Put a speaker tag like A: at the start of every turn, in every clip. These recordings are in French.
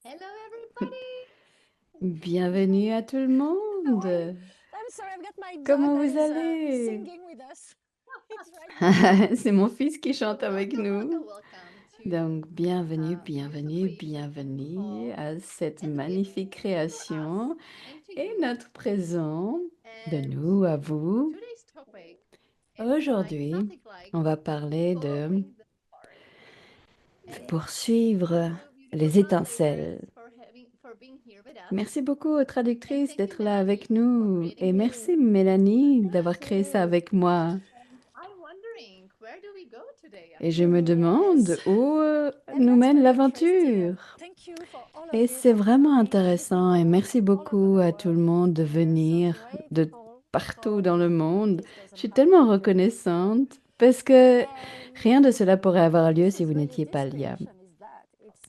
A: Hello everybody!
B: Bienvenue à tout le
C: How are you?
B: monde.
C: I'm sorry, I've got my dog
B: Comment
C: that
B: vous
C: is
B: allez?
C: singing with us. It's right there.
B: C'est mon fils qui
A: So
B: chante avec nous.
A: welcome to
B: Donc, bienvenue,
A: beautiful
B: bienvenue,
A: creation
B: bienvenue
A: called
B: à cette
A: And to you,
B: magnifique
A: for us,
B: création
A: and to
B: et
A: you.
B: notre présent de
A: And
B: nous à vous.
A: today's topic, it's like
B: Aujourd'hui,
A: something like
B: on va parler de
A: following the spark. And
B: poursuivre
A: so beautiful
B: les
A: translators
B: étincelles.
A: for being here with us.
B: Merci beaucoup aux
A: And
B: traductrices
A: thank you
B: d'être là avec
A: Melanie for
B: nous.
A: creating
B: Et
A: this.
B: merci Mélanie d'avoir créé ça avec moi.
A: And I'm wondering, where do we go today
B: Et je me demande
C: Yes.
B: où
C: And
B: nous
C: that's
B: mène
C: very interesting. And
B: l'aventure.
C: thank you for all of
B: Et
C: you
B: c'est
C: for
B: vraiment
C: coming, all the
B: intéressant. Et
C: people
B: merci
C: from all over
B: beaucoup
C: the
B: à tout le
C: world.
B: monde de
C: We're so
B: venir de
C: grateful
B: partout
C: for
B: dans le
C: you.
B: monde.
C: This
B: Je
C: doesn't
B: suis
C: happen
B: tellement
C: if you weren't here.
B: reconnaissante parce que rien de
C: And
B: cela pourrait avoir lieu
C: this
B: si
C: is
B: vous
C: really
B: n'étiez
C: this
B: pas là.
C: creation is that. It's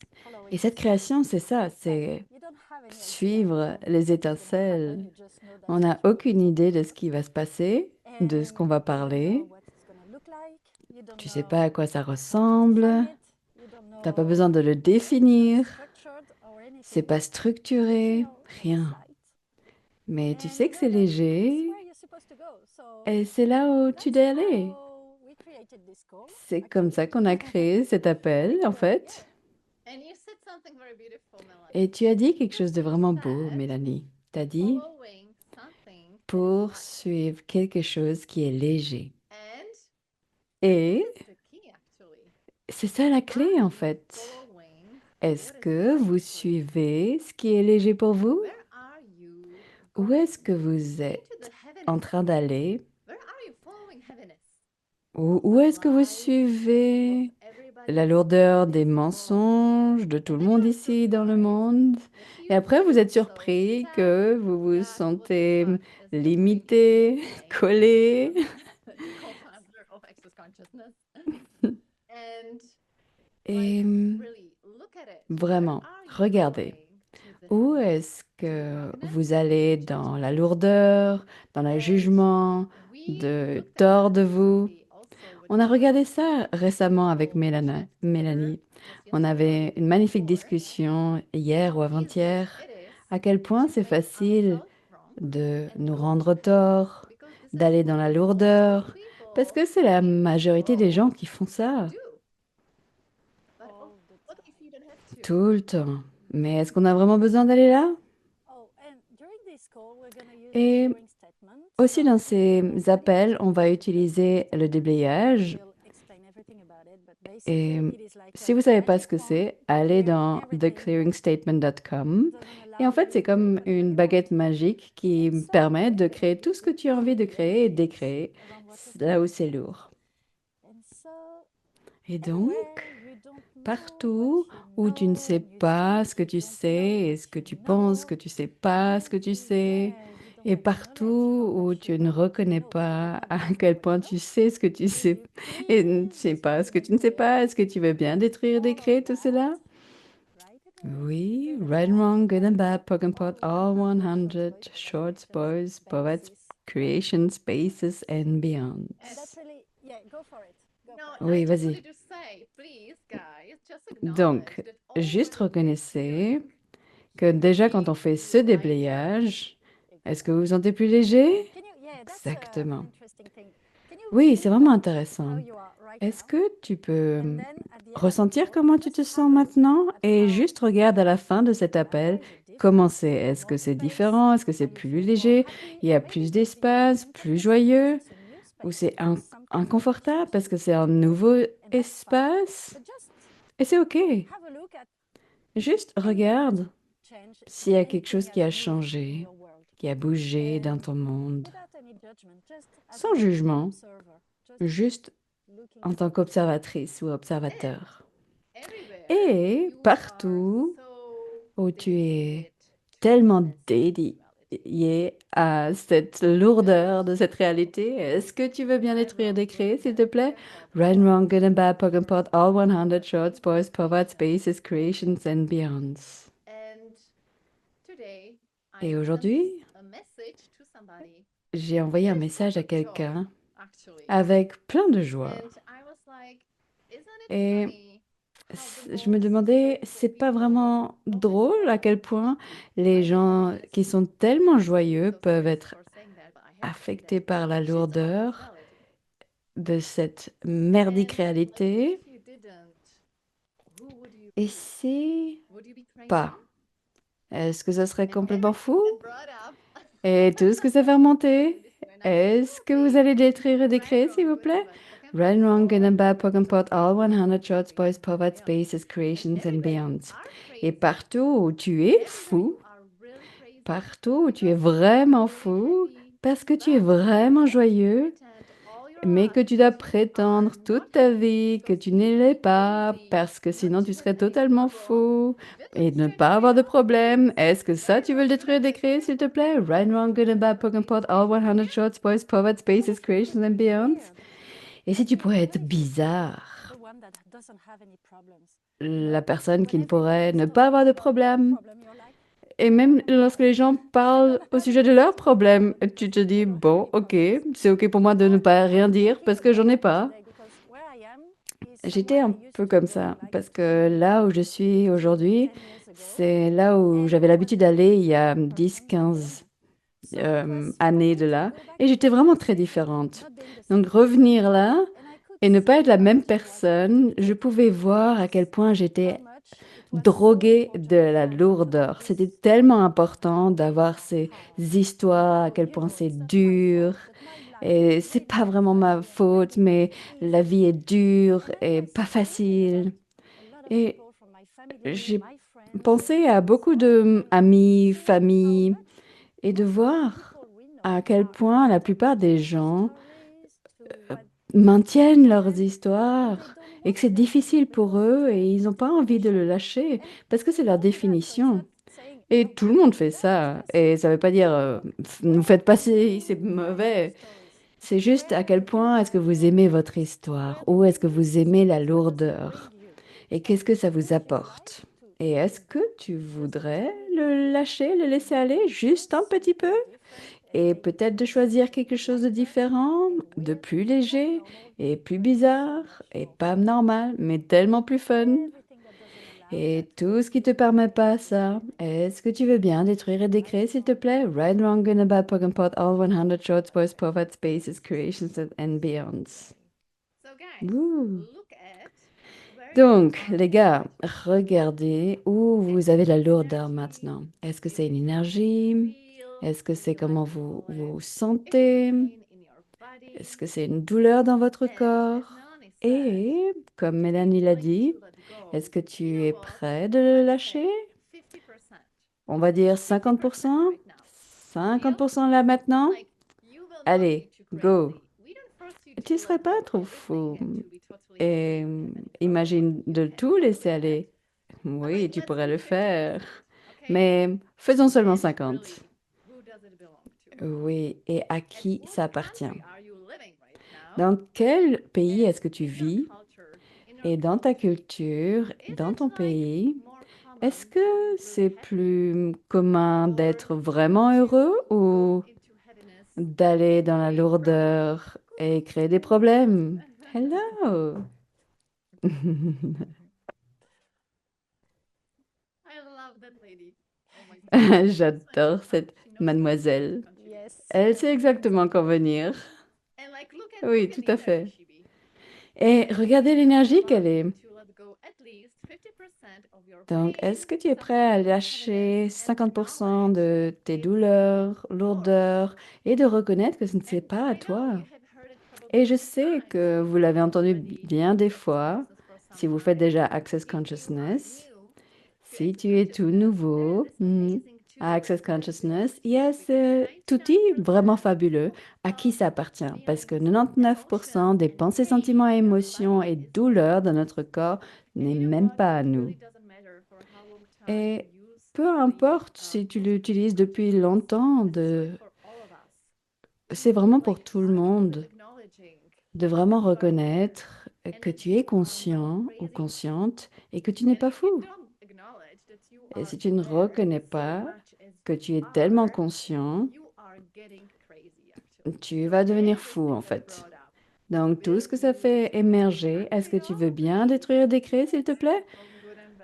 B: Et
C: following the
B: cette
C: spark.
B: création, c'est ça,
C: Like
B: c'est
C: you don't have any idea
B: suivre
C: of
B: les
C: what is gonna happen.
B: étincelles.
C: You just know
B: On
C: that's
B: n'a
C: what you're
B: aucune idée
C: talking
B: de ce
C: about.
B: qui va se passer, de ce
C: And
B: qu'on va
C: you don't know
B: parler.
C: what it's gonna look like. You don't
B: Tu sais pas
C: know
B: à quoi ça
C: how to define
B: ressemble.
C: it. You don't
B: T'as pas
C: know.
B: besoin de le
C: It's not
B: définir.
C: structured or
B: C'est
C: anything.
B: pas
C: But you
B: structuré,
C: know that it's
B: rien.
C: light.
B: Mais tu
C: And
B: sais
C: you
B: que
C: know
B: c'est
C: that it's
B: léger
C: where you're supposed to go. So
B: et c'est là où tu
C: that's
B: dois aller.
C: how we created this call,
B: C'est comme
C: actually.
B: ça qu'on a créé cet
C: And
B: appel,
C: it's
B: en
C: working.
B: fait.
A: And you said something very beautiful,
B: Et
A: Melanie.
B: tu as dit quelque chose
A: Because
B: de
A: you
B: vraiment beau,
A: said
B: Mélanie. Tu as dit
A: following something that is light.
B: poursuivre quelque chose qui est léger.
A: And
B: Et
A: that's the key, actually.
B: c'est ça la clé,
A: Are
B: en
A: you
B: fait.
A: following
B: Est-ce
A: what is
B: que
A: light
B: vous
A: for you?
B: suivez ce qui est léger pour vous?
A: Where are you
B: Où
A: going?
B: est-ce que vous
A: Into the
B: êtes en
A: heaviness.
B: train d'aller?
A: Where are you following heaviness?
B: Où
A: Of
B: est-ce que vous
A: lies, of
B: suivez la
A: everybody
B: lourdeur des
A: thinks all of us.
B: mensonges de tout
A: And
B: le
A: then
B: monde
A: you're
B: ici dans le
A: surprised
B: monde?
A: that
B: Et
A: you
B: après, vous
A: feel
B: êtes
A: so
B: surpris
A: stuck
B: que vous vous
A: that what you
B: sentez
A: thought is the
B: limité,
A: way
B: collé.
A: becomes the co-founder of Access Consciousness. And
B: Et
A: really look at it. Where
B: vraiment,
A: are you
B: regardez,
A: going to the
B: où
A: heaviness,
B: est-ce
A: to the
B: que
A: brokenness,
B: vous
A: to
B: allez
A: the
B: dans la
A: judgment?
B: lourdeur, dans le
A: And
B: jugement,
A: we
B: de
A: looked at
B: tort
A: that
B: de vous?
A: recently also with
B: On a
A: our
B: regardé ça récemment avec
A: beautiful chat together.
B: Mélanie.
A: Was
B: On
A: yesterday or the
B: avait
A: day
B: une magnifique
A: before.
B: discussion hier ou
A: How easy
B: avant-hier.
A: it is
B: À quel point
A: to
B: c'est
A: make
B: facile
A: ourselves wrong
B: de
A: and
B: nous
A: go to
B: rendre
A: heaviness.
B: tort,
A: Because this is
B: d'aller dans la
A: most of the
B: lourdeur, parce
A: people
B: que c'est la
A: in this
B: majorité des gens
A: world
B: qui font ça
A: do. But
C: All the
A: what
C: time.
A: if you don't have to?
B: tout le temps. Mais est-ce qu'on a vraiment besoin d'aller là?
C: Oh, and during this call, we're going to use the
B: Et
C: clearing statement.
B: aussi dans
C: So
B: ces
C: everybody
B: appels,
C: just
B: on va utiliser le déblayage.
C: will explain everything about it. But
B: Et
C: basically, it is like
B: si
C: a
B: vous ne savez pas
C: magic
B: ce que
C: wand
B: c'est,
C: to
B: allez
C: clear
B: dans
C: everything.
B: theclearingstatement.com.
C: It doesn't
B: Et
C: allow
B: en fait,
C: you
B: c'est
C: to create
B: comme
C: whatever
B: une
C: you want.
B: baguette magique qui
C: And
B: me
C: so
B: permet de
C: today,
B: créer tout ce que tu as
C: we're
B: envie de
C: going to do
B: créer et
C: heaviness
B: d'écrire
C: around what we're
B: là où
C: talking
B: c'est
C: about.
B: lourd.
C: And so
B: Et
C: anywhere
B: donc,
C: you don't know what
B: partout
C: you
B: où tu ne
C: know,
B: sais
C: and you
B: pas
C: think
B: ce que
C: you
B: tu
C: don't know
B: sais et
C: what
B: ce que
C: you
B: tu penses
C: know,
B: que tu sais pas ce que tu sais,
C: everywhere you don't
B: et
C: acknowledge how
B: partout où
C: much you
B: tu ne
C: don't
B: reconnais
C: know that you don't
B: pas
C: know
B: à
C: that you know
B: quel
C: what you
B: point
C: know,
B: tu sais ce que tu
C: will
B: sais
C: you
B: et ne sais
C: please
B: pas ce que tu ne sais
C: remember
B: pas, est-ce que tu veux bien détruire,
C: all of
B: décrire tout
C: that?
B: cela?
C: Write it down.
B: Oui,
C: Good and
B: right and
C: bad,
B: wrong, good and bad,
C: all
B: poke and pot, all
C: 100
B: 100,
C: shorts,
B: shorts,
C: boys,
B: boys, poets,
C: spaces,
B: creation, spaces and beyond.
C: and that's really, yeah, go for it. Go
A: No,
C: for it.
A: I
B: Oui,
A: just
B: vas-y.
A: wanted to say, please, guys, just acknowledge
B: Donc,
A: that
B: juste
A: already this
B: reconnaissez
A: clearing
B: que déjà quand on
A: makes
B: fait
A: you
B: ce
A: lighter.
B: déblayage, est-ce que vous vous
C: Exactly.
B: sentez plus léger?
C: Can you, yeah, that's an
B: Exactement.
C: interesting thing. Can you
B: Oui, c'est
C: think
B: vraiment
C: of
B: intéressant.
C: how you are right
B: Est-ce
C: now?
B: que tu peux
C: And then at the end of the
B: ressentir
C: call,
B: comment tu
C: just
B: te
C: have
B: sens
C: a look
B: maintenant
C: at
B: et
C: how
B: juste regarde à la fin de cet
C: you are.
B: appel
C: Is it different?
B: comment c'est.
C: Do you have
B: Est-ce que
C: more
B: c'est
C: space?
B: différent? Est-ce que c'est
C: Are you
B: plus
C: feeling more
B: léger?
C: happy?
B: Il y
C: Or
B: a
C: maybe
B: plus
C: just the
B: d'espace, plus
C: uncomfortable because
B: joyeux?
C: it's a new
B: Ou
C: space
B: c'est
C: and sometimes it
B: inconfortable
C: shocks
B: parce
C: you
B: que
C: to
B: c'est un
C: be there.
B: nouveau
C: And that's fine.
B: espace?
C: But just
B: Et c'est OK.
C: have a look at
B: Juste
C: anything that
B: regarde
C: changed,
B: s'il y a quelque
C: anything
B: chose qui
C: has
B: a
C: moved in
B: changé,
C: your world.
B: qui a bougé dans
C: And
B: ton monde,
C: without any judgment, just as
B: sans
C: an
B: jugement,
C: observer, just
B: juste
C: looking
B: en
C: at
B: tant
C: what is there.
B: qu'observatrice ou
A: And
B: observateur.
A: everywhere
B: Et
A: you are
B: partout
A: so
B: où tu es
A: dedicated to
B: tellement
A: heaviness in this reality.
B: dédié à cette lourdeur de cette réalité, est-ce que tu veux bien
A: Right,
B: détruire,
A: wrong, good
B: décrire,
A: and
B: s'il
A: bad,
B: te
A: poke
B: plaît?
A: and pot,
B: Right and
A: all
B: wrong, good and
A: 100
B: bad, poke and pot,
A: shorts,
B: all
A: boys,
B: 100
A: poets,
B: shorts, boys,
A: spaces,
B: poets,
A: creations,
B: spaces,
A: and
B: creations and
A: beyond.
B: beyonds.
A: And today
B: Et
A: I sent
B: aujourd'hui,
A: a message to somebody
B: j'ai envoyé un
A: with full
B: message à
A: of joy,
B: quelqu'un
A: actually.
B: avec plein de joie.
A: And I was like, isn't it
B: Et
A: funny
B: Je me demandais, c'est pas vraiment drôle à quel point les gens qui sont tellement joyeux peuvent être affectés par la lourdeur de cette merdique réalité. Et si pas, est-ce que ça serait complètement fou? Et tout ce que ça fait remonter? Est-ce que vous allez détruire et décréer, s'il vous plaît? Right, wrong, good and bad, poke and pot, all 100 shorts, boys, poverty, spaces, creations and beyonds. Et partout où tu es fou, partout où tu es vraiment fou, parce que tu es vraiment joyeux, mais que tu dois prétendre toute ta vie que tu ne l'es pas, parce que sinon tu serais totalement fou et ne pas avoir de problème. Est-ce que ça, tu veux le détruire et décréer, s'il te plaît? Right, wrong, good and bad, poke and pot, all 100 shorts, boys, poverty, spaces, creations and beyonds. Et si tu pourrais être bizarre,
C: The one that doesn't have any problems.
B: la
C: But
B: personne qui ne
C: whenever you
B: pourrait ne
C: start
B: pas avoir de
C: talking about your
B: problème,
C: problem, you're like,
B: et même lorsque les gens parlent au sujet de leurs problèmes, tu te dis, bon, ok, c'est ok pour moi de ne pas rien dire parce que j'en ai pas.
C: today, because where I am is
B: J'étais
C: somewhere
B: un
C: I used
B: peu
C: to
B: comme
C: go,
B: ça
C: like
B: parce que là où je suis aujourd'hui,
C: 10 years ago.
B: c'est là où
C: And
B: j'avais
C: I was
B: l'habitude
C: the
B: d'aller il y
C: opposite
B: a
C: person
B: 10,
C: back then.
B: 15
C: So it was
B: années de
C: funny to
B: là,
C: go back
B: et
C: to
B: j'étais
C: the
B: vraiment
C: same
B: très
C: place,
B: différente.
C: not being the
B: Donc
C: same person.
B: revenir là
C: And I could
B: et ne pas
C: see
B: être la
C: how
B: même
C: much I was
B: personne, je
C: addicted
B: pouvais
C: to
B: voir à quel
C: this,
B: point
C: how
B: j'étais
C: much it was so
B: droguée de
C: important
B: la
C: for me to have
B: lourdeur. C'était
C: this
B: tellement important d'avoir ces
C: hard.
B: histoires, à
C: Now,
B: quel
C: you
B: point
C: know,
B: c'est
C: it's not my
B: dur.
C: fault that my life
B: Et
C: may
B: c'est
C: be
B: pas vraiment ma
C: funny and
B: faute, mais
C: everything
B: la
C: is
B: vie est dure
C: and I
B: et
C: was
B: pas
C: thinking about
B: facile.
C: a lot of
B: Et
C: people from my family,
B: j'ai
C: my friends,
B: pensé à
C: and so
B: beaucoup
C: on,
B: de
C: and
B: amis,
C: seeing how
B: familles,
C: much
B: et de
C: most of the
B: voir
C: people we know
B: à quel
C: are
B: point la plupart
C: addicted to
B: des
C: their
B: gens
C: stories, to what happened
B: maintiennent
C: to
B: leurs
C: them, and they
B: histoires
C: don't
B: et que
C: want
B: c'est
C: to let it go
B: difficile pour
C: because it's
B: eux
C: their
B: et ils n'ont pas envie de le
C: definition.
B: lâcher
C: And
B: parce que c'est
C: we
B: leur
C: all do that, so it's
B: définition.
C: not saying
B: Et tout le
C: nobody
B: monde
C: does
B: fait
C: that. It's
B: ça.
C: just
B: Et ça ne veut pas dire ne
C: where
B: vous faites pas
C: do
B: ci, c'est
C: you like your
B: mauvais.
C: stories?
B: C'est juste à
C: Where
B: quel
C: do you
B: point est-ce que
C: like
B: vous
C: your
B: aimez votre
C: dreams?
B: histoire
C: Where do
B: ou est-ce
C: you
B: que
C: miss
B: vous aimez la
C: what does it bring
B: lourdeur
C: you?
B: et qu'est-ce que ça vous
C: Would you like
B: apporte.
C: to
B: Et est-ce que tu
C: just
B: voudrais
C: to
B: le lâcher, le laisser aller juste un petit peu
C: something different
B: et
C: and
B: peut-être de choisir quelque chose de
C: lighter
B: différent,
C: and
B: de
C: weird
B: plus
C: and not
B: léger
C: normal,
B: et plus
C: but so
B: bizarre
C: much
B: et
C: more
B: pas
C: fun?
B: normal, mais tellement plus fun.
C: Everything that doesn't allow that
B: Et tout ce qui
C: would
B: te
C: be
B: permet pas ça, est-ce que tu veux bien détruire et décréer, s'il te plaît? Right, wrong, good and bad, poke and pot, all 100 shorts, boys, poverty, spaces, creations and beyonds.
A: So guys,
B: Ouh.
A: look at where you
B: Donc,
A: are
B: les gars,
A: right
B: regardez où vous avez la lourdeur maintenant. Est-ce que c'est une énergie? Est-ce que c'est comment vous vous sentez? Est-ce que c'est une douleur dans votre corps? Et, comme Mélanie l'a dit, est-ce que tu es prêt de le lâcher? On va dire 50%? 50% là maintenant? Allez, go. Tu ne serais pas trop fou. Et imagine de tout laisser aller. Oui, tu pourrais le faire. Mais faisons seulement 50. Oui, et à qui ça appartient? Dans quel pays est-ce que tu vis? Et dans ta culture, dans ton pays, est-ce que c'est plus commun d'être vraiment heureux ou d'aller dans la lourdeur et créer des problèmes? Hello! J'adore cette mademoiselle.
C: Yes.
B: Elle sait exactement quand venir. Oui, tout à fait. Et regardez l'énergie qu'elle est. Donc, est-ce que tu es prêt à lâcher 50% de tes douleurs, lourdeurs et de reconnaître que ce ne c'est pas à toi? Et je sais que vous l'avez entendu bien des fois, si vous faites déjà Access Consciousness, si tu es tout nouveau à Access Consciousness, il y a ce outil vraiment fabuleux à qui ça appartient. Parce que 99% des pensées, sentiments, émotions et douleurs dans notre corps n'est même pas à nous. Et peu importe si tu l'utilises depuis longtemps, c'est vraiment pour tout le monde de vraiment reconnaître que tu es conscient ou consciente et que tu n'es pas fou. Et si tu ne reconnais pas que tu es tellement conscient, tu vas devenir fou en fait. Donc, tout ce que ça fait émerger, est-ce que tu veux bien détruire et décréer, s'il te plaît?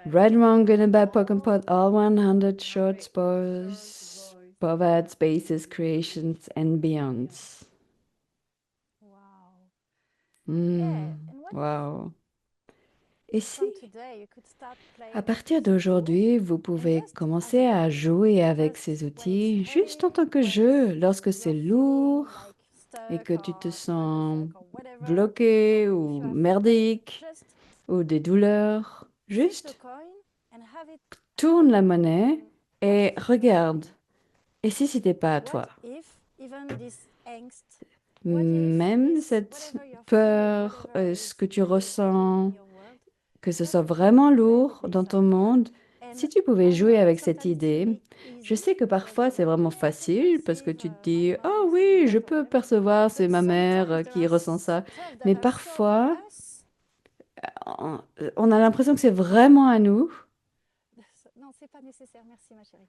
B: Right, wrong, good and bad, poke and pot, all 100 short spores, povats, spaces, creations, and beyonds.
C: Wow.
B: Hmm,
C: And what
B: wow. Et si,
C: from today you could start
B: à
C: playing
B: partir
C: with the tool
B: d'aujourd'hui, vous
C: and
B: pouvez
C: just as
B: commencer
C: a
B: à
C: game,
B: jouer avec
C: just
B: ces
C: when it's
B: outils juste en
C: heavy,
B: tant que
C: when
B: jeu, lorsque
C: you're
B: c'est
C: feeling
B: lourd
C: like
B: et
C: stuck
B: que tu te
C: or
B: sens
C: stuck or whatever,
B: bloqué
C: or if
B: ou
C: you have pain,
B: merdique
C: just
B: ou des douleurs.
C: flip the
B: Juste
C: coin and have it
B: tourne la
C: happen.
B: monnaie
C: And what
B: et
C: if?
B: regarde. Et si c'était pas à
C: What
B: toi?
C: if even this angst, what if
B: Même
C: this
B: cette
C: whatever you're feeling,
B: peur,
C: whatever
B: ce
C: is
B: que tu
C: blocking
B: ressens,
C: in your world,
B: que ce soit
C: just
B: vraiment
C: play with
B: lourd
C: this
B: dans ton
C: idea.
B: monde,
C: And
B: si tu pouvais
C: I know
B: jouer
C: that
B: avec cette
C: sometimes it's
B: idée,
C: really
B: je
C: easy
B: sais que
C: because
B: parfois
C: you're
B: c'est
C: like,
B: vraiment
C: yeah,
B: facile parce que
C: depressive,
B: tu te
C: my
B: dis, oh
C: mind is
B: oui, je
C: blocked or
B: peux
C: whatever.
B: percevoir, c'est
C: But
B: ma mère
C: sometimes there
B: qui
C: are
B: ressent ça.
C: stuff that
B: Mais
C: are so
B: parfois,
C: us.
B: on on a l'impression que c'est vraiment à nous.
C: Non, c'est pas nécessaire, merci ma chérie.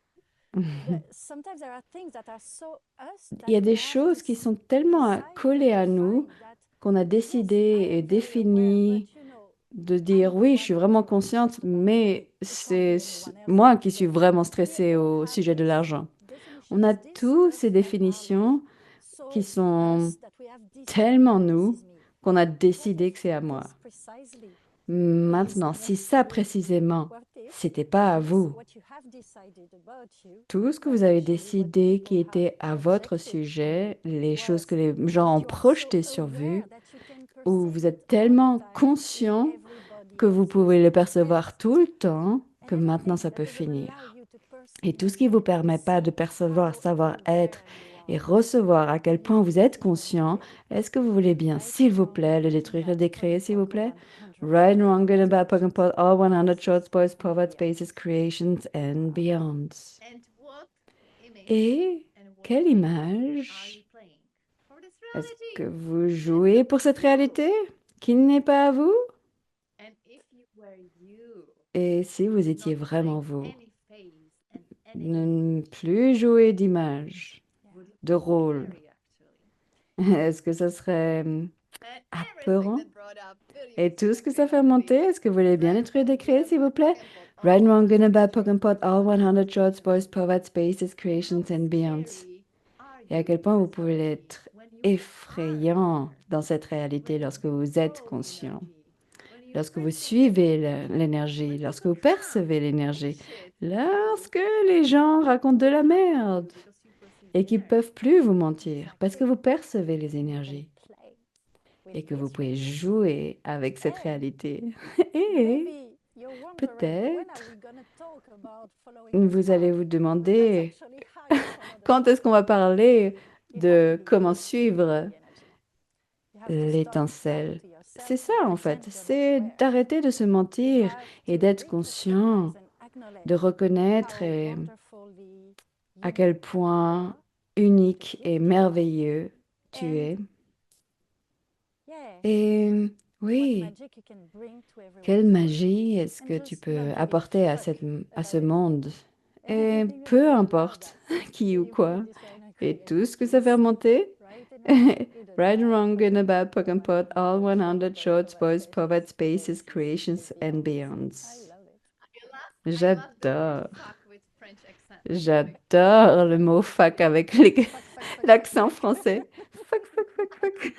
C: Sometimes there are things that are so us
B: Il
C: that
B: y a
C: we
B: des
C: have to
B: choses qui sont tellement
C: decide
B: collées
C: and
B: à nous
C: define that
B: qu'on a
C: yes, I
B: décidé et
C: am very aware,
B: défini
C: but you know,
B: de
C: I'm
B: dire
C: the
B: oui, je
C: one
B: suis
C: who
B: vraiment
C: worries
B: consciente,
C: about money.
B: mais
C: It can't be
B: c'est
C: anyone else
B: moi
C: but
B: qui suis
C: me.
B: vraiment
C: We
B: stressée
C: all
B: au
C: have
B: sujet de
C: these
B: l'argent. On
C: definitions,
B: a
C: these
B: tous
C: stuff
B: ces
C: that are like
B: définitions qui
C: so
B: sont
C: us that we have decided
B: tellement
C: that this
B: nous
C: is me.
B: qu'on a
C: But what
B: décidé
C: if
B: que c'est à moi.
C: this precisely is
B: Maintenant,
C: not
B: si ça
C: you?
B: précisément,
C: What if
B: c'était pas à
C: this
B: vous,
C: what you have decided about you
B: tout ce que
C: was
B: vous avez
C: actually what
B: décidé qui
C: people have
B: était à votre
C: projected on you?
B: sujet, les choses
C: Was
B: que les gens
C: that
B: ont
C: you are so
B: projetées sur vous,
C: aware that you can
B: où
C: perceive
B: vous
C: it
B: êtes
C: all the
B: tellement
C: time in
B: conscient
C: everybody
B: que vous
C: else's
B: pouvez le percevoir
C: context
B: tout le temps,
C: and
B: que maintenant ça
C: everything that
B: peut
C: doesn't allow
B: finir.
C: you to
B: Et
C: perceive
B: tout ce
C: and
B: qui ne vous
C: really
B: permet pas de
C: see
B: percevoir,
C: how
B: savoir-être
C: aware you
B: et
C: are.
B: recevoir à quel point vous êtes
C: Even
B: conscient,
C: today,
B: est-ce que vous voulez bien,
C: right,
B: s'il vous
C: wrong,
B: plaît, le
C: good and
B: détruire et
C: bad,
B: décréer,
C: pocket
B: s'il vous
C: pot,
B: plaît?
C: 100
B: Right,
C: short
B: wrong, good and bad, poke and
C: expressions,
B: pot, all 100
C: spaces,
B: short spoils,
C: and
B: power, spaces,
C: beyond.
B: creations and beyonds.
A: And what image
B: Et
A: and what
B: quelle
A: game are you
B: image
A: playing for this
B: est-ce que
A: reality?
B: vous
A: This
B: jouez
A: could
B: pour
A: be
B: cette
A: you.
B: réalité qui n'est pas à vous?
A: And if you were you,
B: Et si vous étiez
A: not
B: vraiment
A: playing
B: vous?
A: any face and any
B: Ne
A: image,
B: plus jouer d'image,
A: would it
B: de
A: be
B: rôle.
A: scary actually?
B: Est-ce que ça serait
A: And everything
B: apeurant?
A: that brought up, will you
B: Et
A: be
B: tout ce que ça
A: screaming
B: fait
A: on
B: monter,
A: stage?
B: est-ce que vous voulez bien
A: Right,
B: détruire
A: wrong,
B: des
A: good
B: créer,
A: and
B: s'il vous
A: bad,
B: plaît?
A: poke and pot,
B: Right,
A: all
B: wrong, good and
A: 100
B: bad,
A: short
B: poke and pot, all
A: spoils,
B: 100
A: power,
B: shorts, boys,
A: spaces,
B: power, spaces,
A: and how
B: creations and beyonds.
A: scary are
B: Et à
A: you
B: quel
A: in
B: point vous
A: this
B: pouvez
A: reality
B: être
A: when you are
B: effrayant
A: aware,
B: dans cette
A: when
B: réalité
A: you
B: lorsque vous êtes
A: follow the
B: conscient,
A: energy, when you
B: lorsque vous
A: perceive the
B: suivez
A: energy,
B: l'énergie,
A: when
B: lorsque
A: people
B: vous
A: come
B: percevez
A: and
B: l'énergie,
A: bullshit you
B: lorsque les gens racontent de la
A: and lie to you
B: merde
A: because you perceive
B: et
A: the
B: qu'ils ne
A: energy.
B: peuvent plus vous
A: It's
B: mentir parce que
A: okay.
B: vous percevez les
C: You can
B: énergies
C: play with
B: et que vous
C: this
B: pouvez
C: reality.
B: jouer avec cette
C: And
B: réalité. Et
C: maybe you're wondering when are
B: peut-être
C: we gonna talk about following your
B: vous allez
C: spark?
B: vous
C: But that's
B: demander
C: actually how you follow the
B: quand est-ce qu'on
C: spark.
B: va parler
C: You have to
B: de
C: believe
B: comment suivre
C: the energy. You have to stop lying
B: l'étincelle.
C: to
B: C'est
C: yourself
B: ça
C: and
B: en fait,
C: pretend you're not
B: c'est
C: aware.
B: d'arrêter de se
C: You
B: mentir
C: have
B: et
C: to
B: d'être conscient,
C: recognize and
B: de
C: acknowledge
B: reconnaître
C: how wonderfully
B: à quel
C: unique you
B: point
C: are, what a
B: unique et
C: gift you are,
B: merveilleux tu
C: and
B: es.
C: yeah,
B: Et
C: what
B: oui,
C: magic you can bring to everyone's
B: quelle
C: world.
B: magie est-ce
C: And
B: que tu
C: just
B: peux
C: not give a
B: apporter à
C: fuck
B: à ce
C: about anyone.
B: monde?
C: And
B: Et
C: everything that
B: peu
C: will allow
B: importe
C: that.
B: qui
C: Will
B: ou
C: you believe
B: quoi.
C: this right now?
B: Et
C: Create
B: tout ce que ça fait
C: peace,
B: remonter.
C: right energy, good and
B: Right and
C: bad,
B: wrong,
C: poke
B: good and
C: and
B: bad,
C: pot,
B: poke and pot, all 100 shorts, boys, poets, spaces, creations and
C: I
B: beyonds.
C: love it.
A: I love the
B: J'adore.
A: word fuck with French accent.
B: J'adore le mot fuck avec l'accent français. Fuck, fuck, fuck, fuck.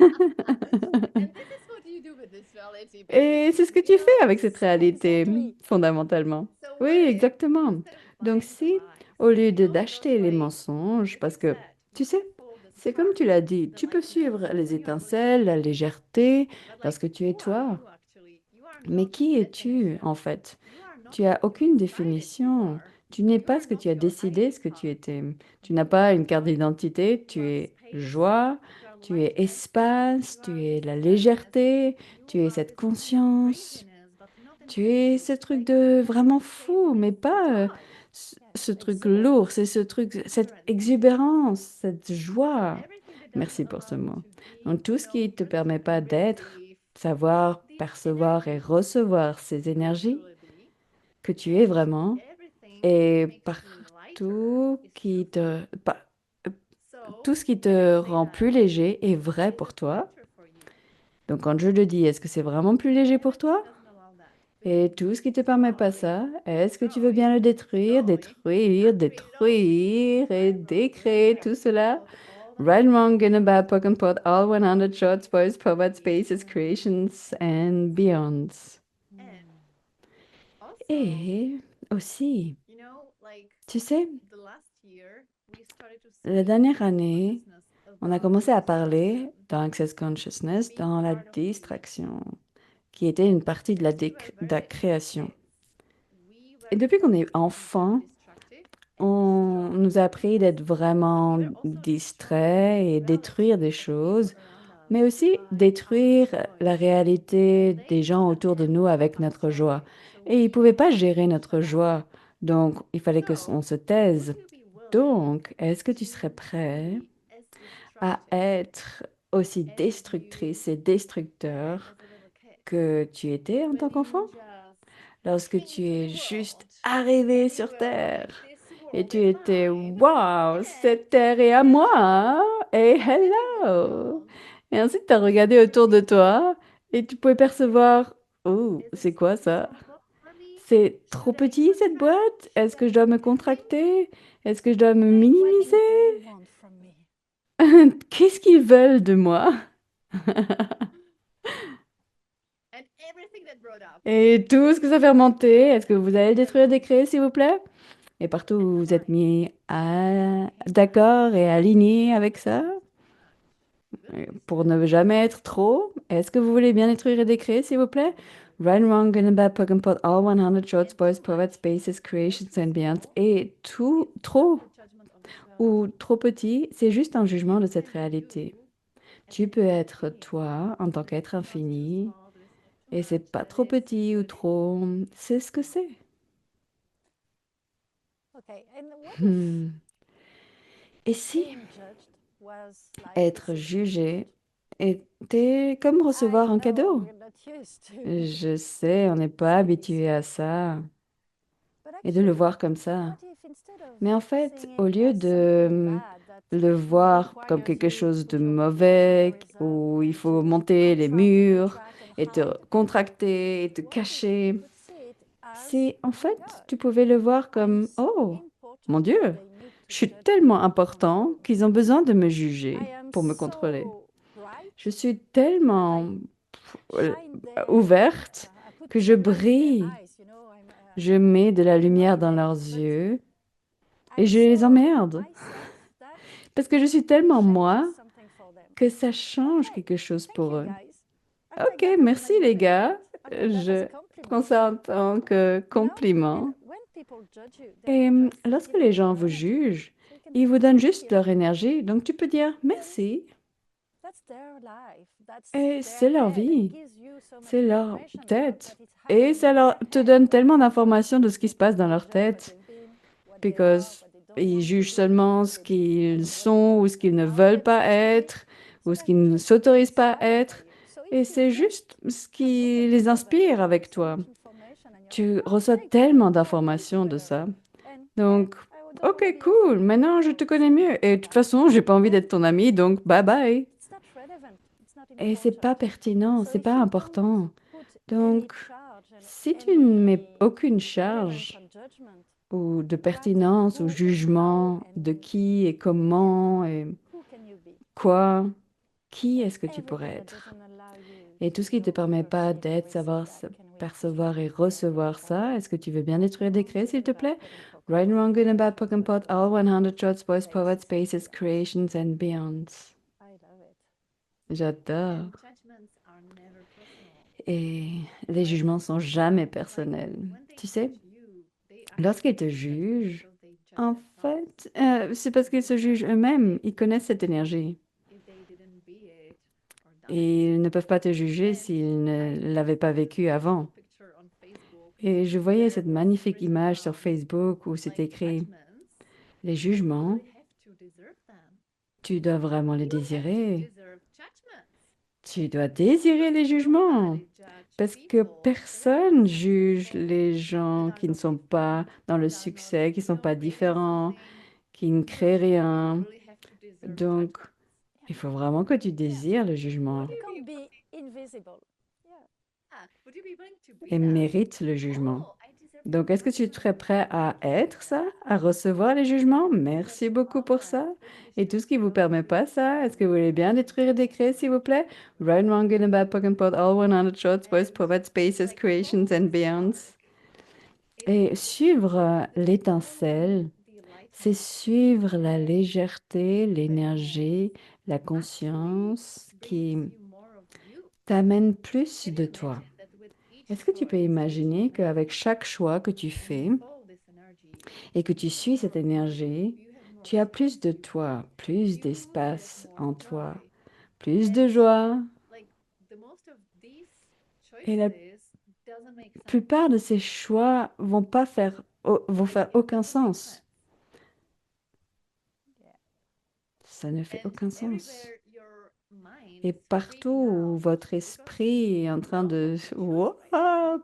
A: And this is what you do with this reality,
B: Et c'est ce que
A: basically.
B: tu fais avec cette réalité,
C: Exactly.
B: fondamentalement.
A: So
B: Oui,
A: what if,
B: exactement.
A: instead of
B: Donc
A: buying the
B: si,
A: lies,
B: au lieu
A: you know, those
B: d'acheter les
A: ways,
B: mensonges,
A: if
B: parce que,
A: instead
B: tu
A: you
B: sais,
A: follow the
B: c'est comme
A: spark,
B: tu l'as dit,
A: the
B: tu peux
A: lightness,
B: suivre les
A: when you are
B: étincelles, la
A: bullshitting,
B: légèreté,
A: but like,
B: lorsque tu es
A: who are
B: toi.
A: you actually? You are
B: Mais
A: not
B: qui
A: that
B: es-tu, en
A: definition.
B: fait?
A: You are not
B: Tu as
A: what you
B: aucune
A: decided you
B: définition.
A: are.
B: Tu n'es
A: You
B: pas
A: are
B: ce que
A: not
B: tu as
A: your
B: décidé, ce
A: ID
B: que tu
A: card.
B: étais. Tu
A: You
B: n'as pas
A: are
B: une carte
A: joy,
B: d'identité,
A: you
B: tu
A: are
B: es
A: space,
B: joie,
A: you are
B: tu es
A: lightness,
B: espace,
A: you are
B: tu es
A: this
B: la
A: awareness,
B: légèreté,
A: you
B: tu es
A: are
B: cette
A: this kind of
B: conscience,
A: craziness, but not in a
B: tu es ce
A: negative
B: truc
A: way.
B: de
A: But
B: vraiment
A: let's say
B: fou, mais
A: with
B: pas
A: joy,
B: ce truc
C: Exuberance.
B: lourd, c'est ce truc, cette
A: exuberance.
B: exubérance, cette
A: So
B: joie.
A: everything that doesn't
B: Merci pour ce
A: allow you
B: mot.
A: to be,
B: Donc tout
A: you
B: ce qui
A: know,
B: ne te
A: perceive
B: permet pas
A: and
B: d'être,
A: receive
B: savoir,
A: these
B: percevoir et
A: energies
B: recevoir ces
A: you
B: énergies
A: truly be,
B: que tu es vraiment,
A: everything that
B: et
A: makes you lighter
B: partout
A: is true
B: qui
A: for you.
B: pa-
A: So
B: tout ce qui
A: when I
B: te
A: say
B: rend
A: that,
B: plus léger est vrai
A: is
B: pour
A: it
B: toi.
A: lighter for you?
B: Donc quand je le dis, est-ce que c'est vraiment plus léger pour toi?
A: Doesn't allow that.
B: Et tout ce qui te permet pas ça, est-ce que tu veux bien le détruire, détruire, détruire et décréer tout cela? Right, wrong, good and bad, poke and pot, all 100 shots, boys, poets, spaces, creations and beyonds.
A: And also,
B: Et aussi,
A: you know, like
B: tu sais,
A: the last year, we started to
B: la
A: speak
B: dernière
A: in
B: année,
A: consciousness
B: on a
A: about
B: commencé à parler
A: distraction
B: dans Access Consciousness,
A: being
B: dans la
A: part of creation.
B: distraction, qui était une partie de
A: We were
B: de la
A: very
B: création.
A: kids. We
B: Et
A: were
B: depuis qu'on
A: taught
B: est
A: to be
B: enfant,
A: destructive and
B: on
A: destroy
B: nous a appris d'être
A: things. But
B: vraiment
A: we were also
B: distraits et
A: destroying
B: détruire des
A: reality of people
B: choses,
A: around us
B: mais aussi
A: by our
B: détruire la
A: joy.
B: réalité
A: And
B: des
A: they
B: gens
A: couldn't
B: autour de nous
A: handle
B: avec
A: our
B: notre joie.
A: joy. So
B: Et ils ne
A: we
B: pouvaient pas
A: had
B: gérer
A: to
B: notre
A: shut up.
B: joie, donc il fallait que
A: So,
B: on se
A: would
B: taise.
A: you be willing
B: Donc, est-ce que tu serais
A: to
B: prêt
A: be as
B: à
A: destructive
B: être aussi
A: as
B: destructrice
A: you
B: et
A: were
B: destructeur
A: as a little kid?
B: que tu étais en
A: When
B: tant
A: you
B: qu'enfant?
A: just
B: Lorsque
A: came
B: tu
A: into
B: es
A: the
B: juste
A: world
B: arrivé
A: and you
B: sur
A: were like,
B: Terre.
A: this
B: Et
A: world
B: tu
A: is
B: étais,
A: mine.
B: waouh,
A: And
B: cette terre est à
A: hello.
B: moi. Et
A: And then you looked
B: hello.
A: around
B: Et ensuite, tu as
A: and
B: regardé autour de
A: everything was
B: toi et tu pouvais percevoir, oh,
A: is
B: c'est quoi
A: too
B: ça?
A: small for me.
B: C'est trop
A: Should I
B: petit cette
A: contract?
B: boîte?
A: Should
B: Est-ce que
A: I
B: je dois
A: do
B: me
A: nothing?
B: contracter? Est-ce que je dois me
A: Like
C: What do they
B: minimiser?
C: want from me?
B: Qu'est-ce qu'ils veulent de moi?
A: and everything that brought up.
B: Et tout ce que ça fait remonter, est-ce que vous allez détruire des créés, s'il vous plaît? Et partout où vous vous êtes mis d'accord et aligné avec ça, pour ne jamais être trop, est-ce que vous voulez bien détruire et décréer, s'il vous plaît? Right, wrong, good and bad, poke and pot, all 100 shorts, boys, poets, spaces, creations and beyond. Et tout, trop ou trop petit, c'est juste un jugement de cette réalité. Tu peux être toi en tant qu'être infini, et c'est pas trop petit ou trop, c'est ce que c'est.
C: Okay, and what if
B: Hmm. Et si
C: being judged was like
B: être
C: receiving a
B: jugé
C: gift?
B: était comme recevoir
C: I
B: un
C: know
B: cadeau?
C: we're not used to
B: Je sais, on n'est pas
C: seeing this
B: habitué à
C: way.
B: ça
C: But
B: et de le
C: actually,
B: voir comme ça.
C: what if instead of
B: Mais en fait,
C: seeing
B: au
C: it
B: lieu
C: as
B: de
C: something bad that
B: le voir comme
C: requires
B: quelque
C: you to
B: chose de
C: put your emotional
B: mauvais,
C: reserve
B: où il
C: and
B: faut
C: to
B: monter les
C: contract and
B: murs
C: retract and
B: et te
C: hide,
B: contracter et te
C: what if you
B: cacher,
C: could see it as,
B: c'est en
C: oh my
B: fait,
C: God,
B: tu pouvais le voir
C: I'm
B: comme,
C: so
B: oh, mon
C: important
B: Dieu,
C: that they need
B: je
C: to
B: suis
C: judge me
B: tellement
C: and
B: important
C: control me.
B: qu'ils ont besoin de me
C: I
B: juger
C: am
B: pour me contrôler.
C: so bright
B: Je suis
C: that
B: tellement
C: I
B: euh,
C: shine their,
B: ouverte
C: I put
B: que je
C: sunlight in their
B: brille.
C: eyes, you know,
B: Je mets de la lumière
C: annoy
B: dans
C: them,
B: leurs
C: but
B: yeux et
C: I'm
B: je les
C: so
B: emmerde.
C: myself that
B: Parce que je suis
C: it
B: tellement moi
C: changes something for them.
B: que ça change
C: Okay,
B: quelque chose
C: thank
B: pour
C: you
B: eux.
C: guys. I take
B: Ok,
C: that as an
B: merci les gars.
C: acknowledgement. I take that as a
B: Je prends
C: compliment.
B: ça en tant que
C: You know?
B: compliment.
C: And when people judge you,
B: Et
C: they're just
B: lorsque
C: giving
B: les
C: you
B: gens
C: their
B: vous
C: energy.
B: jugent,
C: So you can
B: ils
C: say
B: vous donnent
C: thank
B: juste
C: you.
B: leur énergie. Donc tu peux dire merci.
C: That's their life. That's
B: Et
C: their
B: c'est leur
C: head and
B: vie.
C: gives you so much
B: C'est leur
C: information about
B: tête.
C: what is
B: Et
C: happening
B: ça
C: in their
B: leur te
C: head.
B: donne tellement d'informations de ce qui se passe dans
C: They
B: leur
C: judge what
B: tête.
C: they've been, what they are,
B: Because
C: what they don't
B: ils
C: want to
B: jugent
C: be,
B: seulement
C: what
B: ce
C: they do,
B: qu'ils
C: what they
B: sont ou ce qu'ils ne
C: allow
B: veulent pas
C: themselves to be.
B: être
C: So
B: ou ce
C: that
B: qu'ils ne
C: just
B: s'autorisent pas à
C: inspires
B: être.
C: you. So
B: Et
C: if you
B: c'est
C: just
B: juste ce
C: have looked
B: qui
C: at
B: les
C: people that
B: inspire
C: give you
B: avec
C: so
B: toi.
C: much information and you're like,
B: Tu
C: oh,
B: reçois
C: great,
B: tellement
C: now I know you
B: d'informations de
C: better.
B: ça.
C: And
B: Donc,
C: I don't want to
B: ok,
C: be your
B: cool.
C: friend
B: Maintenant, je
C: anymore.
B: te connais
C: So
B: mieux. Et de toute
C: bye-bye.
B: façon, j'ai pas envie
C: And
B: d'être ton ami, donc bye bye.
C: it's not relevant. It's not
B: Et c'est pas
C: important.
B: pertinent,
C: So
B: c'est
C: if
B: pas
C: you don't
B: important.
C: put any
B: Donc,
C: charge and
B: si tu ne mets
C: any
B: aucune
C: relevance
B: charge
C: on judgment,
B: ou de
C: what,
B: pertinence ou
C: who, and how,
B: jugement de
C: and
B: qui et
C: yeah,
B: comment et
C: who can you be?
B: quoi, qui
C: And
B: est-ce que tu pourrais
C: everything that
B: être?
C: doesn't allow you
B: Et tout
C: to
B: ce qui ne te
C: know,
B: permet pas
C: perceive, and
B: d'être,
C: receive
B: savoir,
C: that, can we
B: percevoir et
C: clear and
B: recevoir
C: remove?
B: ça, est-ce que tu veux bien détruire des
C: Right,
B: créés,
C: wrong,
B: s'il
C: good
B: te
C: and bad,
B: plaît?
C: POC and POC,
B: Right
C: all
B: and wrong, good and bad,
C: 100
B: poke and
C: shots,
B: pot,
C: boys,
B: all
C: powers,
B: 100 shots, boys, poets,
C: spaces
B: spaces,
C: and beyond.
B: creations and beyonds.
C: I love it.
B: J'adore.
A: And judgments are never personal.
B: Et les jugements sont jamais personnels.
A: When they
B: Tu sais,
A: judge you, they are
B: lorsqu'ils te
A: judging
B: jugent,
A: because they judge
B: en
A: themselves.
B: fait, c'est parce qu'ils se jugent eux-mêmes. Ils connaissent cette énergie.
A: If they didn't be it or done it.
B: Et ils ne peuvent pas te juger
A: And
B: s'ils ne
A: I
B: l'avaient pas vécu avant.
A: picture on Facebook
B: Et je voyais
A: where
B: cette
A: was
B: magnifique
A: written
B: image sur
A: down
B: Facebook où c'est
A: like
B: écrit,
A: judgments.
B: les
A: You
B: jugements,
A: really have to deserve them.
B: tu dois vraiment les
A: You have to
B: désirer.
A: deserve judgments.
B: Tu dois désirer les jugements.
A: Nobody judge
B: Parce que
A: people
B: personne
A: that
B: juge
A: are
B: les gens
A: that
B: qui
A: are
B: ne
A: not
B: sont pas
A: different,
B: dans le
A: that are not
B: succès, qui ne sont pas
A: creating
B: différents,
A: something.
B: qui ne créent
A: You
B: rien.
A: really have to deserve
B: Donc,
A: judgments.
B: il faut vraiment que tu
C: Yeah.
B: désires le jugement.
A: What do
C: You
A: you
C: can't be invisible. Yeah.
A: Ah, would you be willing to be
B: Et
A: that?
B: mérite le jugement.
A: Oh, I deserve
B: Donc, est-ce que tu serais prêt à être ça, à recevoir les jugements? Merci beaucoup pour ça. Et tout ce qui vous permet pas ça, est-ce que vous voulez bien détruire et décréer, s'il vous plaît? Right, wrong, good and bad, POC and POD, all 100 shorts, boys, poets, spaces, creations and beyonds. Et suivre l'étincelle, c'est suivre la légèreté, l'énergie, la conscience qui t'amène plus de toi. Est-ce que tu peux imaginer qu'avec chaque choix que tu fais et que tu suis cette énergie, tu as plus de toi, plus d'espace en toi, plus de joie. Et la plupart de ces choix vont faire aucun sens. Ça ne fait aucun sens. Et partout où votre esprit est en train de wow,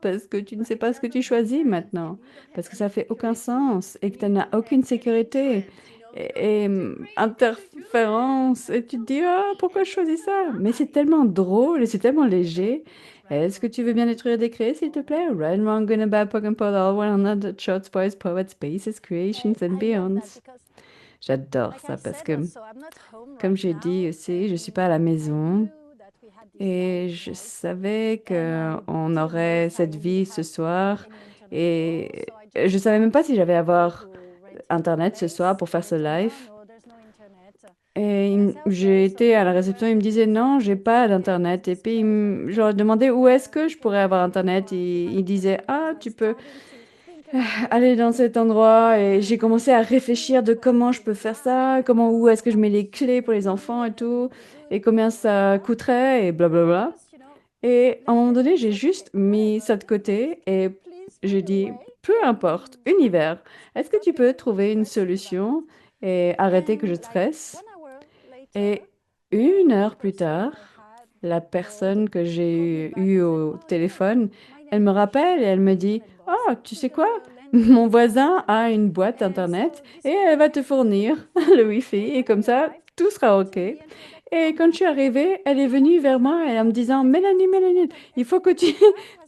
B: parce que tu ne sais pas ce que tu choisis maintenant, parce que ça fait aucun sens et que tu n'as aucune sécurité et interférence et tu te dis pourquoi je choisis ça? Mais c'est tellement drôle et c'est tellement léger. Est-ce que tu veux bien détruire des créés, s'il te plaît? Right, wrong, good and bad, Pokemon, all 100 shots, boys, poets, spaces, creations and
C: I love that
B: beyonds.
C: because,
B: J'adore
C: like
B: ça
C: I
B: parce
C: said
B: que,
C: also, I'm not home
B: comme
C: right
B: j'ai dit
C: now,
B: aussi, je ne suis pas à la
C: and I
B: maison
C: knew that we had this
B: et
C: live
B: je
C: tonight,
B: savais
C: and I
B: qu'on
C: didn't know
B: aurait
C: if
B: cette
C: I would
B: vie ce
C: have
B: soir
C: any internet at all,
B: et
C: so I
B: je
C: just
B: savais même pas
C: asked
B: si j'allais
C: people
B: avoir
C: who rented the
B: Internet ce soir
C: place,
B: pour faire
C: and
B: ce
C: they told me,
B: live.
C: oh no, there's no internet.
B: Et
C: And I said,
B: j'ai
C: okay, so
B: été à la
C: everywhere
B: réception, ils me
C: you
B: disaient
C: visit,
B: non, j'ai
C: let's
B: pas
C: say
B: d'Internet. Et
C: this
B: puis
C: person,
B: je leur demandais où est-ce que
C: you
B: je
C: can
B: pourrais
C: go
B: avoir
C: there
B: Internet.
C: before to have
B: Ils disaient
C: internet because I
B: tu
C: was
B: peux
C: starting to think about it.
B: aller dans cet endroit et j'ai commencé à réfléchir de comment je peux faire ça, où est-ce que je mets les clés pour les enfants et tout, et combien ça coûterait et blablabla. Et à un moment donné, j'ai juste mis ça de côté et j'ai dit, peu importe, univers, est-ce que tu peux trouver une solution et arrêter que je stresse? Et 1 heure plus tard, la personne que j'ai eue au téléphone, elle me rappelle et elle me dit, «Ah, tu sais quoi? Mon voisin a une boîte Internet et elle va te fournir le Wi-Fi et comme ça, tout sera OK.» Et quand je suis arrivée, elle est venue vers moi et en me disant, «Mélanie, Mélanie, il faut que tu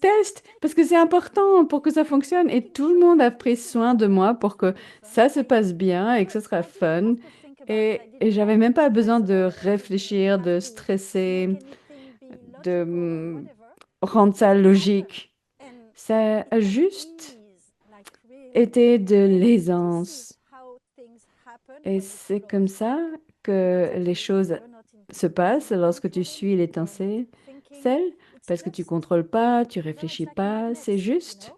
B: testes parce que c'est important pour que ça fonctionne.» Et tout le monde a pris soin de moi pour que ça se passe bien et que ce sera fun. Et j'avais même pas besoin de réfléchir, de stresser, de rendre ça logique. Ça a juste été de l'aisance. Et c'est comme ça que les choses se passent lorsque tu suis l'étincelle, parce que tu contrôles pas, tu réfléchis pas, c'est juste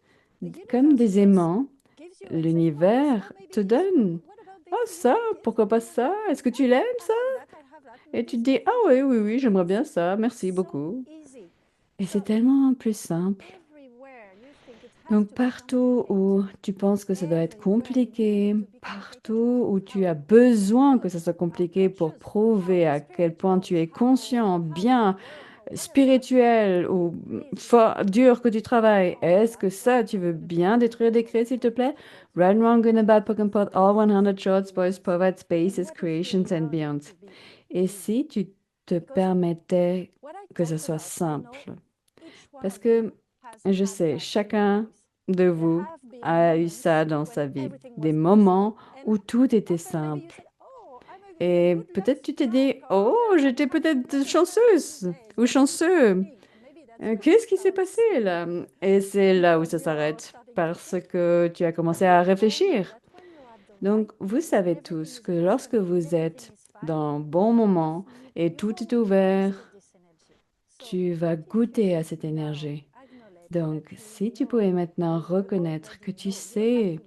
B: comme des aimants. L'univers te donne. Oh ça, pourquoi pas ça? Est-ce que tu l'aimes ça? Et tu te dis, ah oui, oui, oui, j'aimerais bien ça, merci beaucoup. Et c'est tellement plus simple. Donc partout où tu penses que ça doit être compliqué, partout où tu as besoin que ça soit compliqué pour prouver à quel point tu es conscient, bien, spirituel ou fort, dur que tu travailles, est-ce que ça, tu veux bien détruire des créés, s'il te plaît? Right, wrong, good and bad, Pokemon Pot, all 100 shorts, boys, poets, spaces, creations and beyond. Et si tu te permettais que ce soit simple? Parce que je sais, chacun de vous a eu ça dans sa vie, des moments où tout était simple. Et peut-être tu t'es dit, oh, j'étais peut-être chanceuse ou chanceux. Qu'est-ce qui s'est passé là? Et c'est là où ça s'arrête, parce que tu as commencé à réfléchir. Donc, vous savez tous que lorsque vous êtes dans un bon moment et tout est ouvert, tu vas goûter à cette énergie. Donc, si tu pouvais maintenant reconnaître que tu sais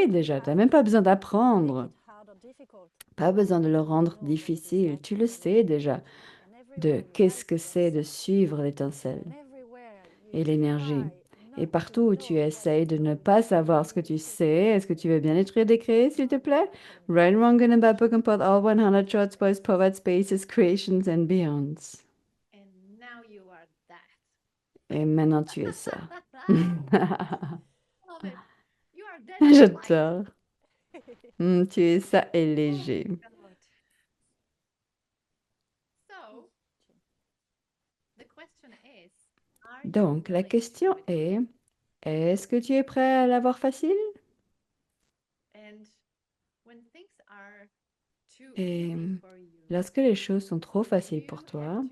B: déjà, tu n'as même pas besoin d'apprendre, pas besoin de le rendre difficile, tu le sais déjà, de qu'est-ce que c'est de suivre l'étincelle et l'énergie. Et partout où tu essayes de ne pas savoir ce que tu sais, est-ce que tu veux bien détruire des créés, s'il te plaît? Right, wrong, good and bad, Pokemon Pot, all 100 shorts, boys, poets, spaces, creations and beyonds. Et maintenant tu es ça. J'adore. Tu es ça et léger. Donc, la question est-ce que tu es prêt à l'avoir facile? Et lorsque les choses sont trop faciles pour toi,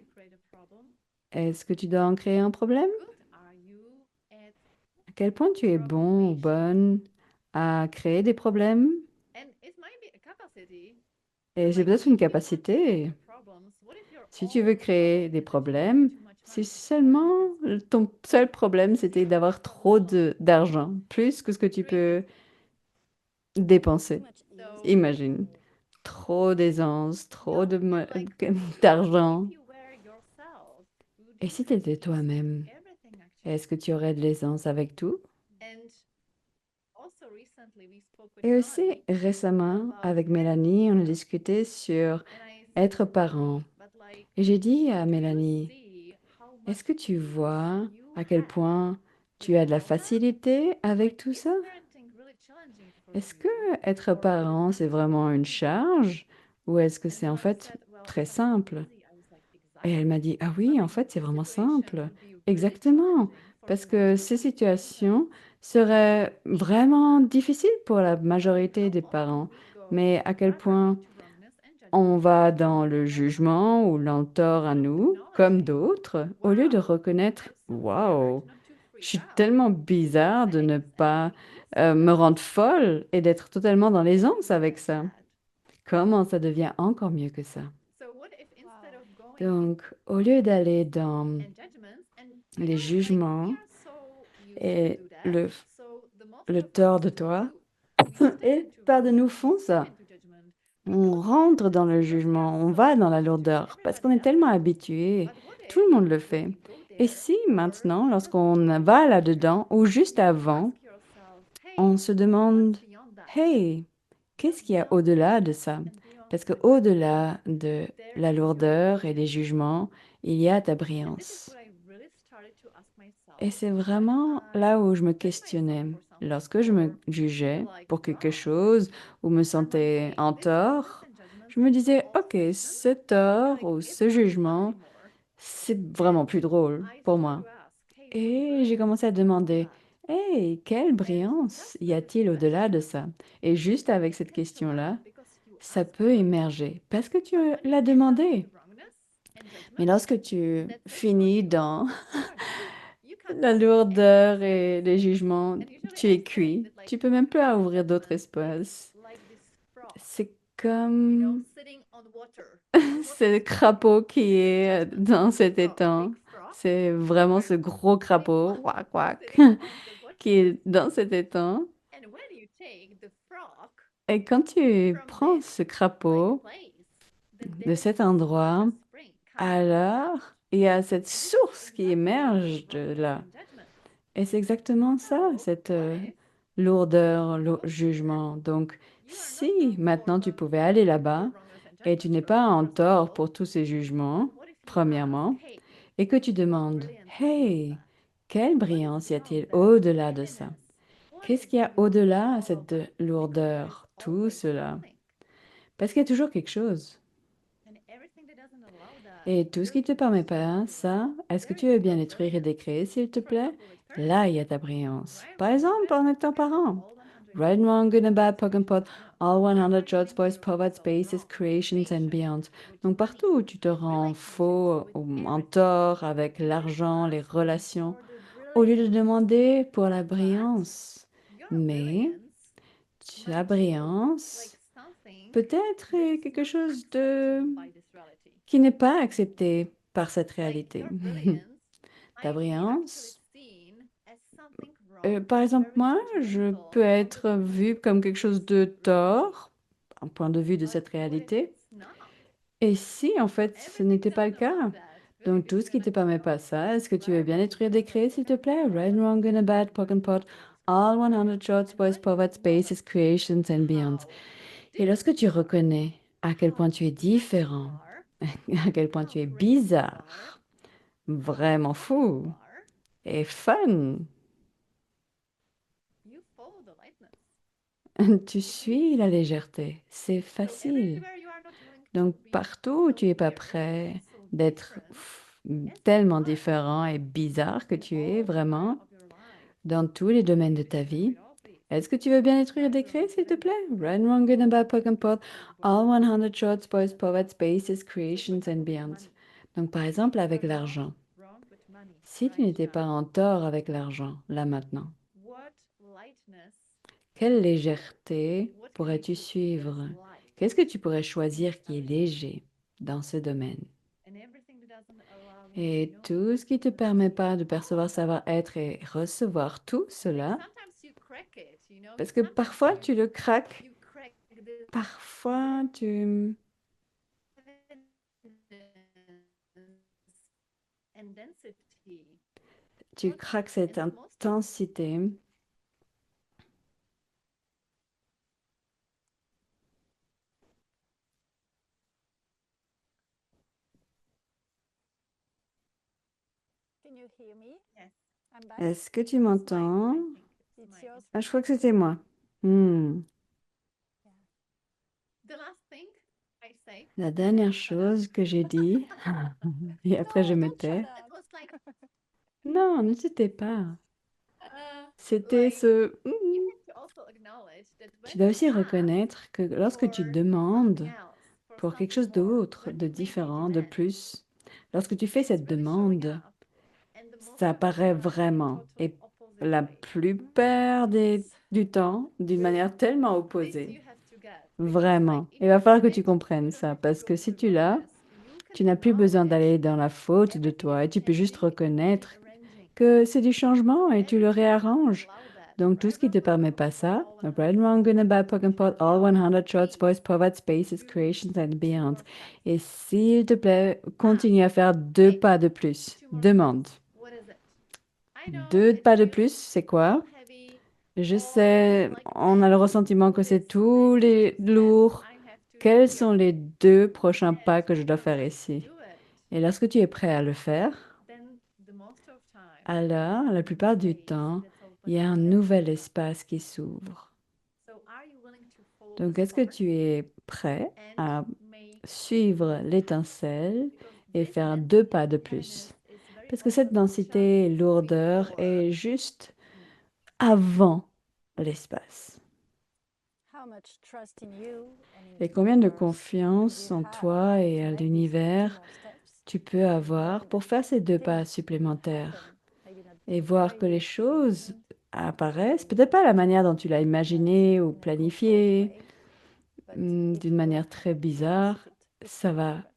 B: est-ce que tu dois en créer un problème? À quel point tu es bon ou bonne à créer des problèmes? Et c'est peut-être une capacité. Si tu veux créer des problèmes, si seulement ton seul problème, c'était d'avoir trop d'argent, plus que ce que tu peux dépenser.
C: Too much ease.
B: Imagine, trop d'aisance, d'argent. Et si tu étais toi-même, est-ce que tu aurais de l'aisance avec tout? Et aussi, récemment, avec Mélanie, on a discuté sur être parent. Et j'ai dit à Mélanie, est-ce que tu vois à quel point tu as de la facilité avec tout ça? Est-ce que être parent, c'est vraiment une charge ou est-ce que c'est en fait très simple? Et elle m'a dit, ah oui, en fait, c'est vraiment simple. Exactement, parce que ces situations seraient vraiment difficiles pour la majorité des parents. Mais à quel point on va dans le jugement ou l'entorse à nous, comme d'autres, au lieu de reconnaître, waouh, je suis tellement bizarre de ne pas me rendre folle et d'être totalement dans l'aisance avec ça. Comment ça devient encore mieux que ça? Donc, au lieu d'aller dans les jugements et le tort de toi, et pas de nous font ça. On rentre dans le jugement, on va dans la lourdeur, parce qu'on est tellement habitué, tout le monde le fait. Et si maintenant, lorsqu'on va là-dedans, ou juste avant, on se demande, hey, qu'est-ce qu'il y a au-delà de ça? Parce que au-delà de la lourdeur et des jugements, il y a ta brillance. Et c'est vraiment là où je me questionnais. Lorsque je me jugeais pour quelque chose ou me sentais en tort, je me disais, OK, ce tort ou ce jugement, c'est vraiment plus drôle pour moi. Et j'ai commencé à demander, hey, quelle brillance y a-t-il au-delà de ça? Et juste avec cette question-là, ça peut émerger parce que tu l'as demandé. Mais lorsque tu finis dans la lourdeur et les jugements, tu es cuit. Tu peux même pas ouvrir d'autres espaces. C'est comme ce crapaud qui est dans cet étang. C'est vraiment ce gros crapaud, ouac, ouac, qui est dans cet étang. Et quand tu prends ce crapaud de cet endroit, alors il y a cette source qui émerge de là. Et c'est exactement ça, cette lourdeur, jugement. Donc, si maintenant tu pouvais aller là-bas et tu n'es pas en tort pour tous ces jugements, premièrement, et que tu demandes, hey, quelle brillance y a-t-il au-delà de ça? Qu'est-ce qu'il y a au-delà de cette lourdeur, tout cela? Parce qu'il y a toujours quelque chose. Et tout ce qui ne te permet pas ça, est-ce que tu veux bien détruire et décréer, s'il te plaît? Là, il y a ta brillance. Par exemple, en étant parent. Right, wrong, good and bad, POC and POD, all 100 shots, boys, poverty, spaces, creations and beyond. Donc, partout où tu te rends faux ou en tort avec l'argent, les relations, au lieu de demander pour la brillance. Mais ta brillance peut-être est quelque chose qui n'est pas accepté par cette réalité. Ta brillance, par exemple, moi, je peux être vue comme quelque chose de tort, un point de vue de cette réalité. Et si, en fait, ce n'était pas le cas? Donc, tout ce qui ne te permet pas ça, est-ce que tu veux bien détruire des créés, s'il te plaît? Right, wrong, good and bad, POC and POD, all 100 shots, boys, poverty, spaces, creations and beyond. Et lorsque tu reconnais à quel point tu es différent, à quel point tu es bizarre, vraiment fou et fun, tu suis la légèreté. C'est facile. Donc, partout où tu n'es pas prêt d'être tellement différent et bizarre que tu es vraiment dans tous les domaines de ta vie. Est-ce que tu veux bien détruire et décréer, s'il te plaît? Right, wrong, good and bad, POC and POD, all 100 shorts, boys, poets, spaces, creations and beyonds. Donc, par exemple, avec l'argent. Si tu n'étais pas en tort avec l'argent, là maintenant, quelle légèreté pourrais-tu suivre? Qu'est-ce que tu pourrais choisir qui est léger dans ce domaine? Et tout ce qui ne te permet pas de percevoir savoir-être et recevoir tout cela, parce que parfois tu le craques, parfois tu craques cette intensité.
C: Can you hear me? I'm back.
B: Est-ce que tu m'entends?
C: It's yours.
B: Ah, je crois que c'était moi. Hmm. La dernière chose que j'ai dit, et après je
C: No,
B: me
C: don't shut
B: tais.
C: up.
B: Non, ne t'étais pas. C'était ce... Tu dois aussi reconnaître que lorsque tu demandes pour quelque chose d'autre, de différent, de plus, lorsque tu fais cette demande, ça apparaît vraiment. Et la plupart du temps, d'une manière tellement opposée. Vraiment. Il va falloir que tu comprennes ça, parce que si tu l'as, tu n'as plus besoin d'aller dans la faute de toi et tu peux juste reconnaître que c'est du changement et tu le réarranges. Donc, tout ce qui ne te permet pas ça, right, wrong, good and bad, POC and POD, all 100 shorts, boys, poets, spaces, creations and beyond. Et s'il te plaît, continue à faire 2 pas de plus. Demande. 2 pas de plus, c'est quoi? Je sais, on a le ressentiment que c'est tous les lourds. Quels sont les 2 prochains pas que je dois faire ici? Et lorsque tu es prêt à le faire, alors, la plupart du temps, il y a un nouvel espace qui s'ouvre. Donc, est-ce que tu es prêt à suivre l'étincelle et faire 2 pas de plus? Parce que cette densité, lourdeur est juste avant l'espace.
C: How much trust in you and
B: Et
C: into
B: combien de
C: yourself
B: confiance
C: do you
B: en
C: have
B: toi et
C: to
B: à
C: make these 2
B: l'univers
C: more steps
B: tu peux avoir
C: and
B: pour faire ces deux
C: things
B: pas supplémentaires
C: happen? Maybe not
B: et
C: the
B: voir
C: way
B: que les
C: you
B: choses
C: imagined,
B: apparaissent, peut-être pas la manière dont tu l'as imaginé ou
C: in a controlled
B: planifié,
C: way, but it
B: d'une
C: will
B: manière très
C: happen. Trust
B: bizarre,
C: it. It's
B: ça
C: gonna
B: va
C: happen.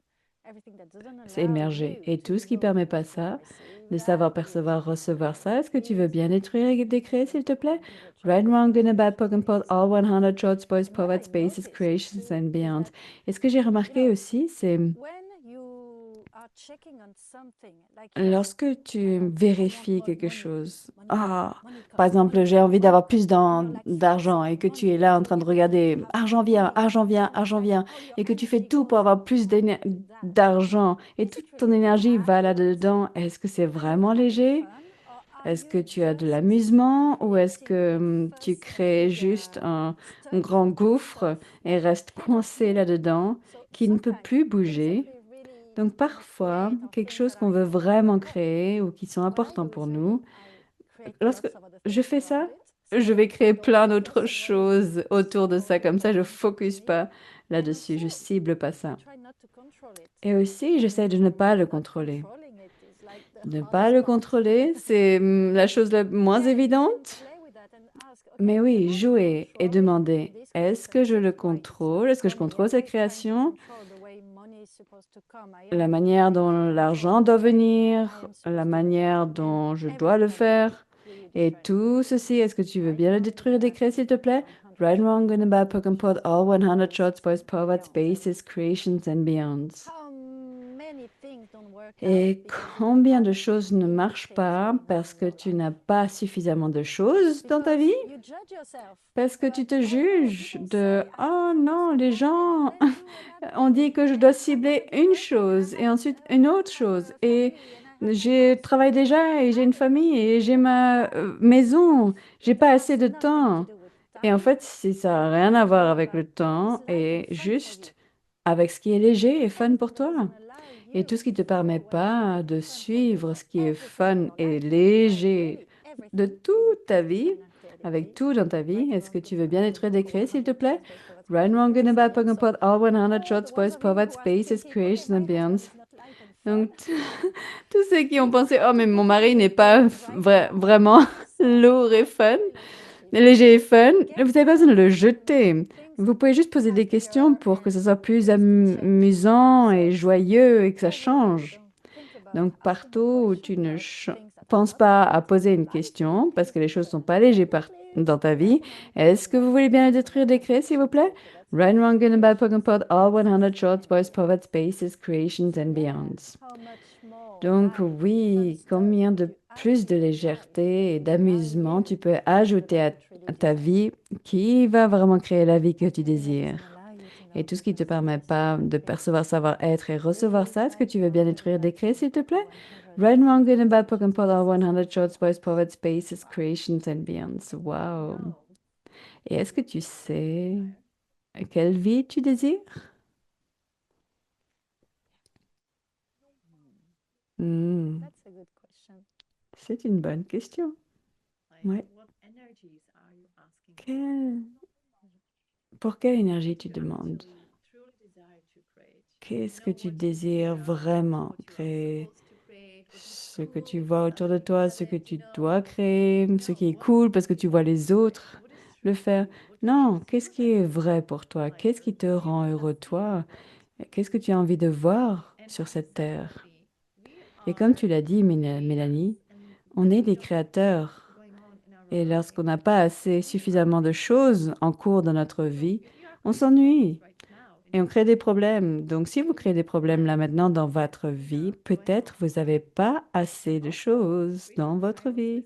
C: Everything that doesn't allow
B: s'émerger.
C: you
B: Et
C: to
B: tout ce qui ne permet
C: move
B: pas
C: and to
B: ça,
C: receive
B: de
C: that
B: savoir
C: is
B: percevoir, recevoir ça, est-ce que tu veux
C: is
B: bien détruire et décréer, s'il te plaît?
C: be
B: Right,
C: rejected.
B: wrong, good and bad, POC and POD, all 100 shorts, boys,
C: And what
B: poets,
C: I
B: spaces,
C: noticed
B: creations
C: too
B: and
C: is
B: beyond.
C: that,
B: Et ce que j'ai remarqué aussi, c'est
C: when you are checking on something, like
B: lorsque tu
C: I want
B: vérifies
C: more
B: quelque
C: money,
B: chose.
C: money,
B: Ah,
C: money
B: par
C: comes,
B: exemple,
C: money
B: j'ai
C: comes,
B: envie
C: money
B: d'avoir
C: comes,
B: plus
C: and you're like
B: d'argent
C: focusing
B: et
C: on
B: que tu
C: money
B: es
C: and
B: là en train de
C: everything
B: regarder
C: has to
B: argent
C: bring
B: vient,
C: money,
B: argent
C: money,
B: vient,
C: money,
B: argent
C: money,
B: vient,
C: all your
B: et que tu fais
C: energy
B: tout
C: goes
B: pour avoir plus
C: into that.
B: d'argent et
C: Is
B: toute
C: it
B: ton
C: really
B: énergie va
C: accurate?
B: là-dedans. Est-ce que c'est
C: Are you
B: vraiment
C: having
B: léger?
C: fun, or are
B: Est-ce que
C: you
B: tu as de
C: just
B: l'amusement ou est-ce
C: creating
B: que
C: big
B: tu
C: fuss and
B: crées
C: big
B: juste un
C: stuff
B: grand gouffre
C: stuff
B: et
C: that
B: restes
C: cannot
B: coincé
C: move?
B: là-dedans,
C: So
B: qui ne peut
C: sometimes
B: plus
C: things that
B: bouger?
C: we really
B: Donc
C: want to
B: parfois,
C: create or
B: quelque
C: things
B: chose
C: that
B: qu'on
C: are
B: veut
C: important.
B: vraiment
C: What
B: créer ou qui sont
C: what I
B: importants
C: do
B: pour
C: usually,
B: nous,
C: I create
B: lorsque
C: lots of other
B: je
C: things
B: fais
C: around
B: ça,
C: it,
B: je
C: so
B: vais créer
C: I don't
B: plein
C: focus
B: d'autres
C: on what is
B: choses autour de ça.
C: so
B: Comme ça, je
C: important to
B: focus
C: me,
B: pas
C: and
B: là-dessus, je
C: also
B: cible pas
C: I
B: ça.
C: try not to control it.
B: Et aussi, j'essaie de ne pas le
C: Not
B: contrôler.
C: controlling it is like the
B: Ne pas
C: hardest
B: le
C: part.
B: contrôler, c'est la chose la moins
C: Yeah, you can
B: évidente.
C: play with that and ask,
B: Mais
C: okay,
B: oui,
C: am I
B: jouer et
C: controlling
B: demander,
C: this when it
B: est-ce que
C: comes
B: je le
C: to like
B: contrôle? Est-ce que je
C: money?
B: contrôle
C: Am
B: cette
C: I trying to
B: création?
C: control the way money is supposed to come? I
B: La
C: am
B: manière
C: trying
B: dont
C: to
B: l'argent
C: control
B: doit
C: the way I
B: venir,
C: am
B: la
C: supposed to receive
B: manière
C: it. And
B: dont je dois
C: every
B: le
C: human being
B: faire.
C: is really
B: Et
C: different.
B: tout ceci, est-ce que tu veux
C: Right,
B: bien le
C: wrong, good
B: détruire et
C: and bad,
B: décrire, s'il te plaît?
C: 100
B: Right,
C: short
B: wrong, good and bad, poke and pod, all 100 shots, boys,
C: and
B: power,
C: beyond.
B: spaces, creations and beyonds.
C: How many things don't work out
B: Et
C: because you
B: combien de
C: haven't
B: choses ne
C: enough
B: marchent
C: things
B: pas
C: going on
B: parce
C: in
B: que
C: your
B: tu
C: life?
B: n'as pas suffisamment de choses dans ta
C: Because
B: vie?
C: you judge yourself.
B: Parce que
C: You're
B: tu
C: like,
B: te
C: oh no,
B: juges
C: people
B: de
C: say I have to
B: «Oh
C: focus
B: non,
C: on
B: les
C: one and
B: gens
C: then do another
B: on dit
C: thing,
B: que je dois
C: and I
B: cibler
C: wanna be
B: une
C: working and
B: chose et ensuite une autre
C: I have
B: chose
C: a
B: et
C: family and I have my
B: j'ai
C: house and
B: travaille déjà et j'ai une
C: I
B: famille et j'ai ma
C: no,
B: maison, j'ai
C: it
B: pas
C: has
B: assez de
C: nothing to
B: temps».
C: do with
B: Et en
C: time.
B: fait, si ça n'a rien
C: It
B: à
C: has to
B: voir
C: do
B: avec
C: about
B: le
C: what is
B: temps
C: light and
B: et
C: fun for you.
B: juste avec ce qui est léger et fun
C: Anything
B: pour
C: that
B: toi.
C: doesn't allow
B: Et tout ce qui ne te permet pas de suivre ce qui est fun et léger de toute ta vie, avec tout dans ta vie, est-ce que tu veux bien être décrit, s'il te plaît? Right, wrong, good and bad, poking pot, all 100 shots, boys, poverty, spaces, creation and beyond. Donc, tous ceux qui ont pensé, oh, mais mon mari n'est pas vraiment lourd et fun, léger et fun, vous n'avez pas besoin de le jeter. Vous pouvez juste poser des questions pour que ce soit plus amusant et joyeux et que ça change. Donc, partout où tu ne penses pas à poser une question, parce que les choses ne sont pas légères dans ta vie, est-ce que vous voulez bien le détruire, décrire, s'il vous plaît? Right, wrong, good and bad, poking pot, all 100 shorts, boys, poverty, spaces, creations and beyonds. Donc oui, combien de plus de légèreté et d'amusement tu peux ajouter à ta vie qui va vraiment créer la vie que tu désires. Et tout ce qui ne te permet pas de percevoir, savoir-être et recevoir ça, est-ce que tu veux bien détruire, décrire, s'il te plaît? Right, wrong, good and bad, poking pot, all 100 shorts, boys, poverty, spaces, creations and beyonds. Wow. Et est-ce que tu sais quelle vie tu désires? Hmm,
C: That's a good question.
B: c'est une bonne question. Ouais.
A: What energies are you asking for?
B: Pour quelle énergie tu demandes?
A: Truly desire to create.
B: Qu'est-ce que tu désires vraiment créer? Ce que tu vois autour de toi, ce que tu dois créer, ce qui est cool parce que tu vois les autres le faire. Non, qu'est-ce qui est vrai pour toi? Qu'est-ce qui te rend heureux, toi? Qu'est-ce que tu as envie de voir sur cette terre? Et comme tu l'as dit, Mélanie, on est des créateurs. Et lorsqu'on n'a pas assez suffisamment de choses en cours dans notre vie, on s'ennuie et on crée des problèmes. Donc, si vous créez des problèmes là maintenant dans votre vie, peut-être vous n'avez pas assez de choses dans votre vie.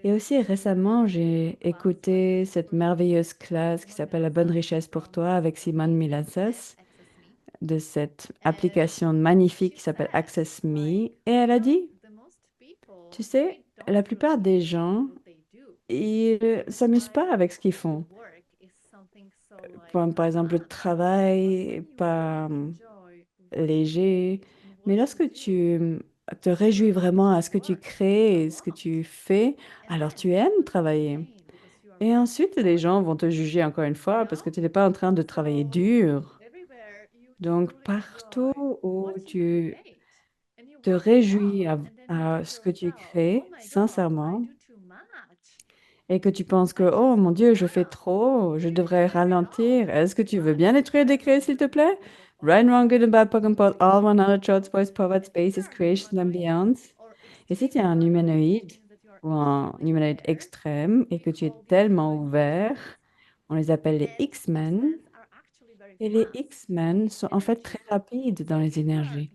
B: Et aussi récemment, j'ai écouté cette merveilleuse classe qui s'appelle La bonne richesse pour toi avec Simone Milasas de cette application magnifique qui s'appelle Access Me. Et elle a dit, tu sais, la plupart des gens, ils ne s'amusent pas avec ce qu'ils font. Par exemple, le travail n'est pas léger. Mais lorsque tu te réjouis vraiment à ce que tu crées et ce que tu fais, alors tu aimes travailler. Et ensuite, les gens vont te juger encore une fois parce que tu n'es pas en train de travailler dur. Donc, partout où tu te réjouis à ce que tu crées, sincèrement, et que tu penses que, oh mon Dieu, je fais trop, je devrais ralentir. Est-ce que tu veux bien détruire des créés, s'il te plaît? Right, wrong, good and bad, Pokemon Pot, all 100 shots, boys, poverty, spaces, creation and beyond. Et si tu es un humanoïde ou un humanoïde extrême et que tu es tellement ouvert, on les appelle les X-Men. Et les X-Men sont en fait très rapides dans les énergies.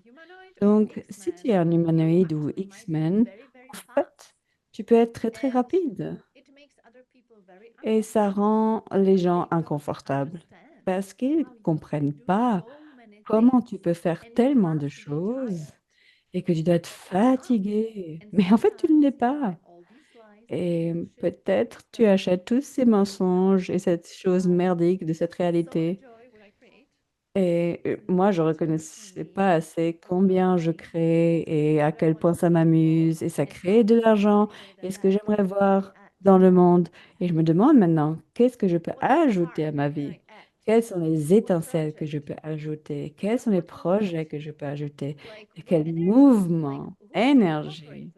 B: Donc, si tu es un humanoïde ou X-Men, en fait, tu peux être très, très rapide. Et ça rend les gens inconfortables parce qu'ils ne comprennent pas comment tu peux faire tellement de choses et que tu dois être fatigué. Mais en fait, tu ne l'es pas. Et peut-être tu achètes tous ces mensonges et cette chose merdique de cette réalité. Et moi, je ne reconnaissais pas assez combien je crée et à quel point ça m'amuse et ça crée de l'argent et ce que j'aimerais voir dans le monde. Et je me demande maintenant, qu'est-ce que je peux ajouter à ma vie? Quelles sont les étincelles que je peux ajouter? Quels sont les projets que je peux ajouter? Et quel mouvement, énergie,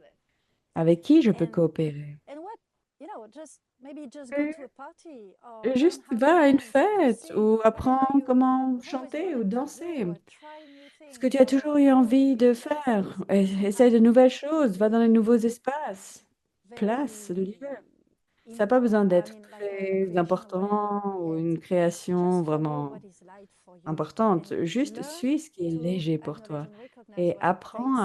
B: avec qui je peux coopérer?
C: And what, just maybe just go to a party or learn
B: Juste
C: how to
B: va à une
C: dance or
B: fête
C: sing,
B: ou apprends
C: whatever you
B: comment
C: always
B: chanter ou
C: wanted to
B: danser.
C: do or try new
B: Ce que
C: things
B: tu as toujours eu envie de
C: try
B: faire.
C: things
B: Essaye de nouvelles choses, va dans les nouveaux
C: very
B: espaces, places de lieux. Ça n'a pas besoin
C: I
B: d'être
C: mean like a
B: très
C: creation or whatever.
B: important ou
C: Yes.
B: une création
C: Just follow
B: vraiment
C: what is light for you
B: importante.
C: and
B: Juste
C: learn
B: suis ce qui est
C: to
B: léger pour
C: acknowledge
B: toi
C: and recognize
B: et
C: what
B: apprends
C: tastes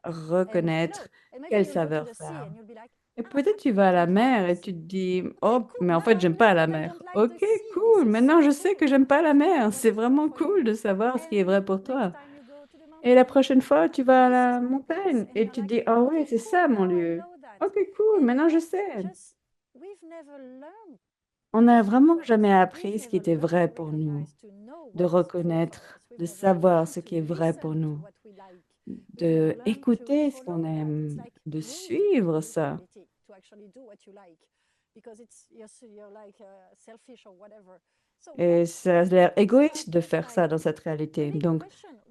B: à
C: light.
B: reconnaître
C: And maybe
B: quelle
C: you'll go to
B: saveur
C: the
B: ça
C: sea
B: a.
C: and you'll be like,
B: Et
C: ah,
B: peut-être tu vas à
C: I
B: la
C: don't like
B: mer et
C: this.
B: tu te dis,
C: Okay,
B: oh,
C: cool.
B: mais en
C: Now
B: fait,
C: I
B: j'aime
C: know
B: pas la
C: that I
B: mer.
C: don't like the
B: Ok,
C: sea. This
B: cool.
C: is
B: Maintenant,
C: so
B: je sais que
C: cool.
B: j'aime pas la
C: Discover
B: mer.
C: what
B: C'est
C: is right
B: vraiment
C: for you.
B: cool de savoir ce qui est vrai
C: And
B: pour
C: next
B: toi.
C: time you go to the
B: Et la
C: mountains,
B: prochaine fois, tu vas à
C: this
B: la
C: is my place.
B: montagne
C: And
B: et
C: you're
B: tu te
C: like,
B: dis, ah ouais,
C: okay,
B: c'est
C: cool.
B: ça mon
C: Now I
B: lieu.
C: know that.
B: Ok, cool,
C: And
B: maintenant je sais.
C: just, we've never learned
B: On n'a
C: how
B: vraiment
C: to,
B: jamais
C: we've
B: appris ce qui
C: never
B: était
C: learned
B: vrai
C: to
B: pour nous,
C: recognize, to know
B: de
C: what is true for
B: reconnaître,
C: us. We've
B: de
C: never
B: savoir
C: learned
B: ce
C: to
B: qui est vrai pour
C: listen to
B: nous,
C: what we
B: de écouter ce qu'on aime, de suivre ça. Et ça a l'air égoïste de faire ça dans cette réalité. Donc,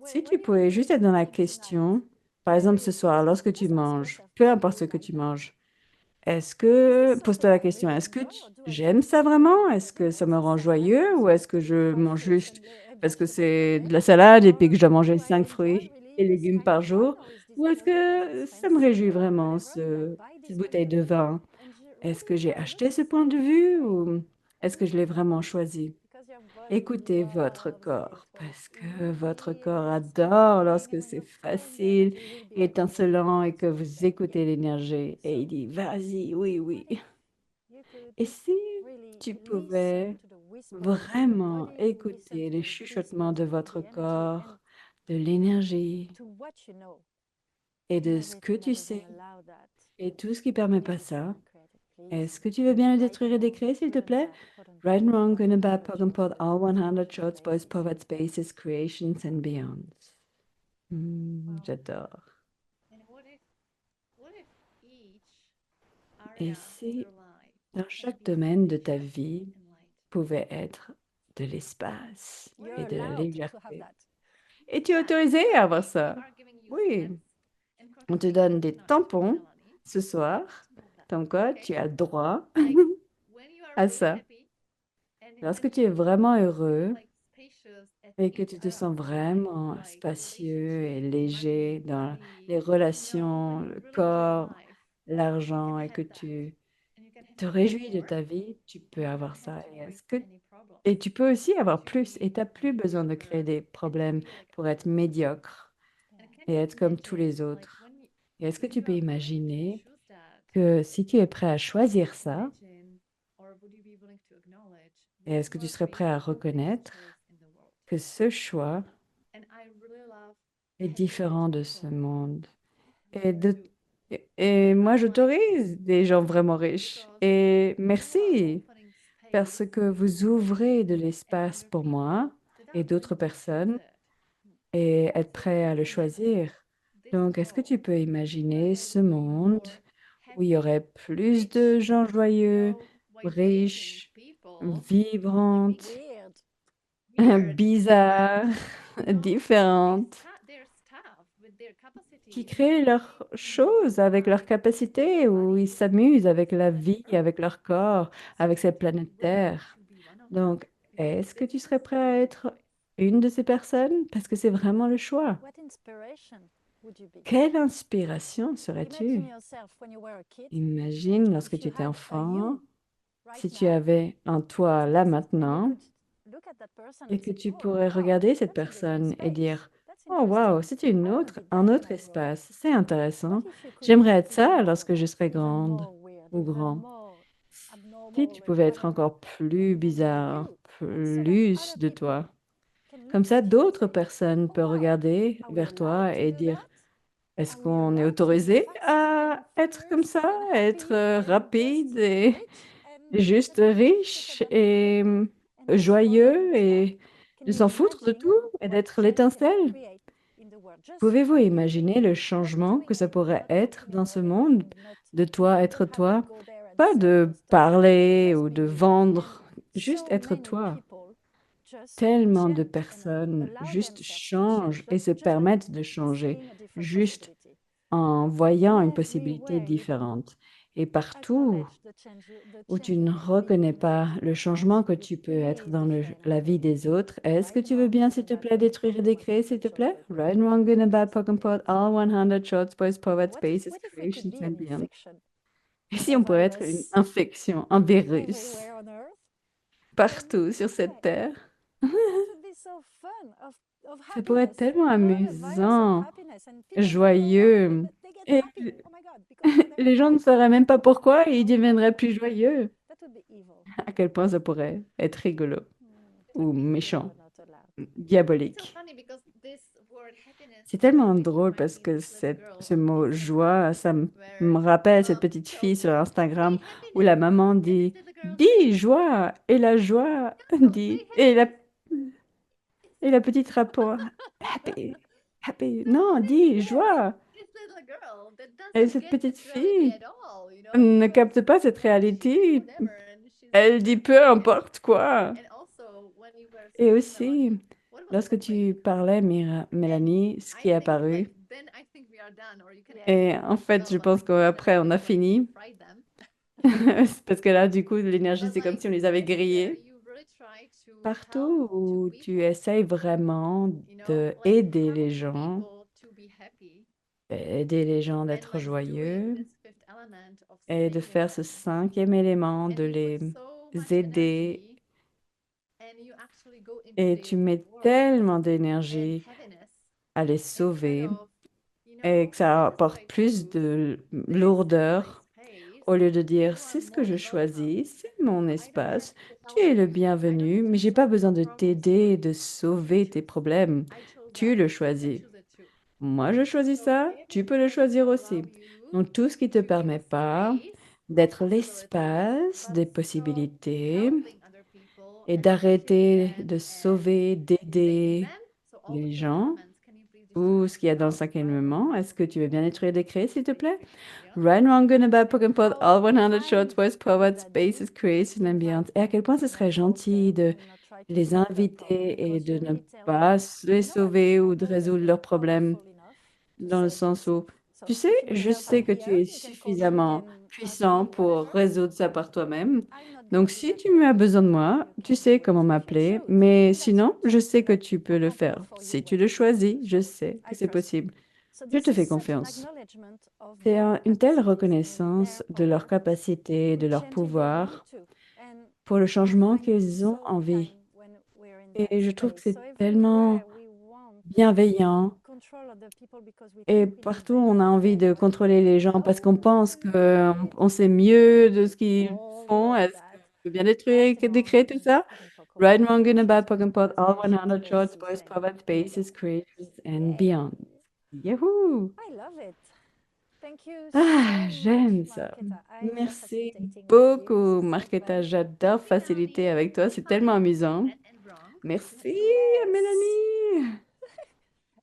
B: si tu pouvais juste être dans la question, par exemple ce soir, lorsque tu manges, peu importe ce que tu manges, pose-toi la question, j'aime ça vraiment? Est-ce que ça me rend joyeux ou est-ce que je mange juste parce que c'est de la salade et puis que je dois manger 5 fruits et légumes par jour? Ou est-ce que ça me réjouit vraiment, cette bouteille de vin? Est-ce que j'ai acheté ce point de vue ou est-ce que je l'ai vraiment choisi? Écoutez votre corps parce que votre corps adore lorsque c'est facile, étincelant et que vous écoutez l'énergie et il dit, vas-y, oui, oui. Et si tu pouvais vraiment écouter les chuchotements de votre corps, de l'énergie et de ce que tu sais et tout ce qui permet pas ça, est-ce que tu veux bien le détruire et décréer, s'il te plaît? Right and wrong, good and bad, POC and POD, all 100 shots, boys, poets, spaces, creations and beyonds. J'adore.
A: And what if each
B: Et
A: area of
B: si
A: your life
B: dans
A: can
B: chaque
A: be
B: domaine de ta
A: happy
B: vie
A: and light?
B: pouvait être de l'espace et de la légèreté? Et tu es
A: Yeah,
B: autorisé à avoir
A: we
B: ça?
A: are giving you
B: Oui.
A: hints and
B: On te
A: crossing
B: donne des
A: no,
B: tampons
A: Melanie.
B: ce soir,
A: Small that.
B: comme quoi
A: Okay.
B: tu as le droit
A: Like when you are
B: à
A: really
B: ça.
A: happy and
B: Lorsque tu es vraiment heureux,
A: like spacious at
B: et que
A: each
B: tu te
A: area
B: sens
A: of your life,
B: vraiment
A: like
B: spacieux et
A: relationships,
B: léger
A: money,
B: dans
A: body,
B: les relations,
A: when you
B: le
A: really love your
B: corps,
A: life, you can
B: l'argent, et
A: have
B: que
A: that.
B: tu
A: And you can
B: te
A: have that
B: réjouis de
A: more.
B: ta vie, tu peux
A: You
B: avoir
A: don't have
B: ça.
A: to
B: Et,
A: worry any problem.
B: et tu peux aussi avoir
A: To
B: plus, et
A: be
B: tu n'as plus besoin de créer des
A: mediocre
B: problèmes
A: and be like
B: pour être
A: others.
B: médiocre
A: And can
B: et
A: you
B: être comme tous
A: imagine,
B: les
A: like
B: autres. Et est-ce que
A: when
B: tu
A: you
B: peux
A: are willing to
B: imaginer
A: choose that,
B: que si tu es prêt à choisir ça,
A: imagine, or would you be willing to acknowledge
B: et
A: that
B: est-ce que
A: you
B: tu
A: are
B: serais prêt à
A: creating this
B: reconnaître
A: choice in the world?
B: que ce choix
A: And I really love
B: est
A: having
B: différent
A: rich
B: de ce
A: people
B: monde?
A: who
B: Et, de,
A: do.
B: et moi,
A: I like this
B: j'autorise des gens vraiment riches.
A: because
B: Et
A: you are
B: merci
A: opening
B: parce
A: space
B: que vous
A: for
B: ouvrez
A: you
B: de
A: and
B: l'espace
A: other
B: pour moi
A: people that
B: et
A: are going
B: d'autres
A: to choose
B: personnes
A: it.
B: et être
A: So
B: prêt à le
A: imagine
B: choisir.
A: this
B: Donc, est-ce que tu
A: world
B: peux
A: where
B: imaginer
A: there
B: ce
A: would be
B: monde
A: more
B: où il y aurait
A: happy,
B: plus
A: rich,
B: de gens joyeux,
A: vibrating
B: riches,
A: people
B: vibrantes,
C: Weird.
A: weird,
B: bizarres,
A: different,
B: différentes,
A: their stuff with their
B: qui
A: capacities
B: créent leurs choses avec leurs capacités, où ils s'amusent avec la vie, avec leur corps, avec cette planète Terre. Donc, est-ce que tu serais prêt à être une de ces personnes? Parce que c'est vraiment le choix.
C: What inspiration would you be?
B: Quelle inspiration
C: Imagine
B: serais-tu?
C: yourself when you were a kid.
B: Imagine lorsque
C: If
B: tu
C: you
B: étais
C: had a
B: enfant,
C: you right
B: si tu
C: now,
B: avais un toi là
C: and you
B: maintenant,
C: could look at that person
B: et
C: and
B: que
C: say,
B: tu
C: oh,
B: pourrais
C: wow,
B: regarder cette
C: that's a different
B: personne et
C: space.
B: dire,
C: That's
B: oh
C: interesting.
B: wow, c'est
C: I want to be
B: un
C: that when
B: autre
C: I grow up.
B: espace, c'est intéressant.
C: What if you could
B: J'aimerais
C: be
B: être
C: even
B: ça
C: more,
B: lorsque je serai
C: even
B: grande
C: more weird,
B: ou
C: even
B: grand.
C: more
B: Si
C: abnormal,
B: tu
C: and
B: pouvais être
C: whatever,
B: encore plus
C: and then be
B: bizarre,
C: you, and so that
B: plus
C: other
B: de
C: people
B: toi.
C: can
B: Comme
C: look
B: ça,
C: at you and
B: d'autres
C: say,
B: personnes
C: oh
B: peuvent
C: wow,
B: regarder
C: are we
B: vers
C: allowed
B: toi
C: to
B: et
C: do
B: dire,
C: that?
B: est-ce
C: Are we
B: qu'on est
C: allowed to be
B: autorisé
C: fast
B: à
C: and
B: être comme
C: furious
B: ça,
C: and
B: à
C: happy
B: être
C: and
B: rapide
C: just
B: et
C: rich and
B: juste
C: that we can just look at
B: riche
C: them
B: et
C: and just follow
B: joyeux
C: their stuff?
B: et
C: Can
B: de
C: you
B: s'en foutre de
C: imagine
B: tout et
C: what
B: d'être
C: change can we
B: l'étincelle?
C: create in the world just
B: Pouvez-vous
C: by
B: imaginer le changement que ça pourrait être dans ce monde de toi
C: you
B: être
C: don't have to
B: toi?
C: go there and
B: Pas
C: sell
B: de
C: your stuff,
B: parler
C: just
B: ou
C: be
B: de
C: you.
B: vendre,
C: And
B: juste
C: so
B: être
C: many
B: toi.
C: people just
B: Tellement de
C: change and
B: personnes
C: allow
B: juste
C: themselves to
B: changent
C: change
B: et se
C: just by
B: permettent de changer,
C: seeing a different
B: juste
C: possibility.
B: en voyant une possibilité
C: Everywhere you go,
B: différente. Et partout
C: acknowledge the
B: où
C: change
B: tu
C: you
B: ne
C: can be
B: reconnais
C: in
B: pas
C: someone
B: le
C: else's
B: changement
C: life
B: que
C: with
B: tu peux être
C: please
B: dans
C: be friendly.
B: la vie des autres, est-ce que
C: Right and
B: tu veux
C: wrong,
B: bien,
C: good
B: s'il
C: and
B: te
C: bad,
B: plaît,
C: POC and
B: détruire
C: POD,
B: et
C: all
B: décréer, s'il
C: 100
B: te
C: shots,
B: plaît?
C: boys, boys,
B: Right and wrong,
C: creations
B: good
C: and
B: and bad,
C: beyond.
B: POC and POD, all 100 shots, boys, poets, spaces,
C: What if we could
B: creations
C: be
B: and
C: an
B: beyond.
C: infection,
B: Et si
C: a
B: on pouvait être une
C: virus,
B: infection, un virus,
C: everywhere on Earth?
B: partout sur cette terre?
C: That would be so fun of
B: Ça pourrait être
C: happiness.
B: tellement
C: A virus of
B: amusant,
C: happiness, and people don't know why,
B: joyeux.
C: but they get
B: Et
C: happy. Oh my God, because they're
B: les gens ne
C: alive.
B: sauraient même pas pourquoi et ils
C: How
B: deviendraient
C: wonderful.
B: plus joyeux.
C: That would be evil.
B: À quel point ça pourrait être rigolo ou
C: You
B: méchant,
C: are not allowed.
A: It's so
B: diabolique.
A: funny because this word happiness
B: C'est tellement
A: always
B: drôle
A: reminds
B: parce
A: me of
B: que
A: this little girl
B: ce
A: on
B: mot
A: Instagram
B: joie, ça me
A: where
B: rappelle cette
A: mom
B: petite fille
A: told
B: sur
A: her,
B: Instagram
A: say
B: où la
A: happiness.
B: maman
A: And this
B: dit,
A: little girl
B: dis
A: says,
B: joie, et la joie
A: no, say
B: dit,
A: happiness.
B: et la petite répond, happy. Happy. Non, dis joie.
A: This little girl that
B: Et
A: doesn't
B: cette
A: get
B: petite
A: this reality
B: fille
A: at all, you know?
B: ne
A: So
B: capte pas cette
A: she's
B: réalité.
A: whatever, and she's
B: Elle dit peu
A: happy.
B: importe quoi.
A: And also, when you were
B: Et
A: speaking about
B: aussi,
A: what was
B: lorsque
A: what break,
B: tu parlais, Mélanie, ce qui est
A: I think
B: apparu,
A: like then I think we are done, or you can
B: et en fait, je pense qu'après, on a fini,
A: fry them.
B: parce que là, du coup, l'énergie,
A: But
B: c'est comme
A: like
B: si on les avait
A: everywhere,
B: grillés.
A: you really try to
B: Partout
A: help to
B: où
A: be
B: tu
A: positive,
B: essayes vraiment
A: you know,
B: de
A: like
B: aider les
A: help
B: gens,
A: people to be happy,
B: aider les gens
A: and
B: d'être
A: like doing
B: joyeux,
A: this fifth element of
B: et de
A: saving
B: faire ce
A: them,
B: cinquième élément,
A: and
B: de
A: you
B: les
A: put so much
B: aider,
A: energy, and you actually go into
B: et tu
A: their
B: mets
A: world
B: tellement
A: and
B: d'énergie
A: heaviness
B: à les
A: instead
B: sauver,
A: of, you
B: et
A: know,
B: que ça
A: this is what
B: apporte
A: I
B: plus
A: choose,
B: de
A: this is my
B: lourdeur,
A: space,
B: au lieu de dire,
A: you are
B: c'est ce que
A: more
B: je
A: than welcome.
B: choisis, c'est mon
A: I don't
B: espace,
A: have to
B: tu
A: help
B: es le
A: you. I don't
B: bienvenu,
A: need
B: mais
A: to
B: j'ai pas
A: solve
B: besoin
A: your
B: de
A: problems for
B: t'aider,
A: you.
B: de
A: You
B: sauver tes
A: choose.
B: problèmes.
A: I chose
B: Tu
A: that.
B: le
A: You
B: choisis.
A: choose it too.
B: Moi, je choisis
A: So
B: ça, tu peux le
A: everything that
B: choisir
A: will
B: aussi.
A: allow you
B: Donc, tout ce qui te
A: to be
B: permet
A: the
B: pas
A: space
B: d'être
A: of possibilities,
B: l'espace
C: But
B: des
A: you know,
B: possibilités
A: helping other people
B: et
A: and appreciating
B: d'arrêter
A: them
B: de
A: and
B: sauver,
A: saving
B: d'aider
A: them. So all the
B: les
A: fifth
B: gens.
A: elements, can you please
B: Ou
A: destroy
B: ce qu'il y a dans le
A: yourself?
B: cinquième
A: Right?
B: élément. Est-ce que tu veux bien détruire des créés, s'il te plaît?
A: Beyond.
B: Right, wrong, good and bad, Pokémon Pod,
C: how
B: all 100
C: kind
B: shorts, voice, powered,
C: would that
B: spaces,
C: be
B: creation
C: to
B: and
C: invite
B: beyond. Et à quel
C: them
B: point ce
C: to
B: serait
C: not solve
B: gentil
C: them
B: de
C: and not try to
B: les
C: solve their problem
B: inviter et
C: because
B: de
C: you
B: ne
C: really tell
B: pas
C: them,
B: les
C: you know what,
B: sauver
C: I
B: ou de
C: know that
B: résoudre
C: you're
B: leurs problèmes,
C: powerful enough to
B: dans le
C: save
B: sens
C: this.
B: où,
C: So
B: tu sais,
C: if you need
B: je
C: help,
B: sais
C: I'm
B: que
C: here.
B: tu es
C: You can call me
B: suffisamment
C: and ask
B: puissant
C: me
B: pour
C: whatever.
B: résoudre ça par toi-même.
C: I'm not gonna
B: Donc,
C: do
B: si
C: that
B: tu
C: for
B: as
C: you.
B: besoin de
C: You
B: moi,
C: you
B: tu
C: can
B: sais
C: do it
B: comment
C: if you
B: m'appeler.
C: choose.
B: Mais
C: Maybe that's
B: sinon,
C: your
B: je
C: choice,
B: sais que
C: but
B: tu peux
C: I
B: le
C: can't work
B: faire.
C: for you
B: Si tu
C: when
B: le
C: you choose.
B: choisis, je
C: So
B: sais que
C: I
B: c'est
C: trust you.
B: possible.
C: So
B: Je
C: this
B: te
C: is
B: fais
C: such an
B: confiance.
C: acknowledgement of
B: C'est
C: your
B: une telle
C: capacities and
B: reconnaissance
C: their
B: de leur
C: power
B: capacité, de
C: to
B: leur
C: change it they want
B: pouvoir
C: to. And
B: pour le
C: I
B: changement
C: find it
B: qu'ils ont
C: so
B: envie.
C: kind when we're in that
B: Et je trouve que
C: space. So
B: c'est tellement
C: everywhere we want
B: bienveillant.
C: to control other people because we
B: Et
C: think we know
B: partout, on a
C: better
B: envie de
C: and
B: contrôler les gens parce qu'on pense
C: oh,
B: qu'on on sait mieux de ce qu'ils
C: all
B: font.
C: of
B: Est-ce que
C: that.
B: tu veux bien détruire,
C: Right and
B: décrire
C: wrong,
B: tout ça?
C: Pokémon
B: Right,
C: Pod,
B: wrong, good and bad,
C: shorts, voice
B: Pokémon Pod,
C: powers,
B: all
C: creations,
B: 100 shorts,
C: spaces,
B: voice,
C: and
B: powered spaces,
C: beyond.
B: creators and beyond.
C: Yay!
B: Yahoo!
C: I love it. Thank you
B: Ah,
C: so much,
B: j'aime ça.
C: Marketa. I love
B: Merci
C: facilitating with you. This
B: beaucoup,
C: is so
B: Marketa.
C: fun.
B: J'adore
A: Hey,
B: faciliter
A: Naomi,
B: avec toi.
A: we
B: C'est
A: found
B: tellement
A: it
B: amusant.
A: right and wrong.
B: Merci,
C: Yes.
B: Mélanie.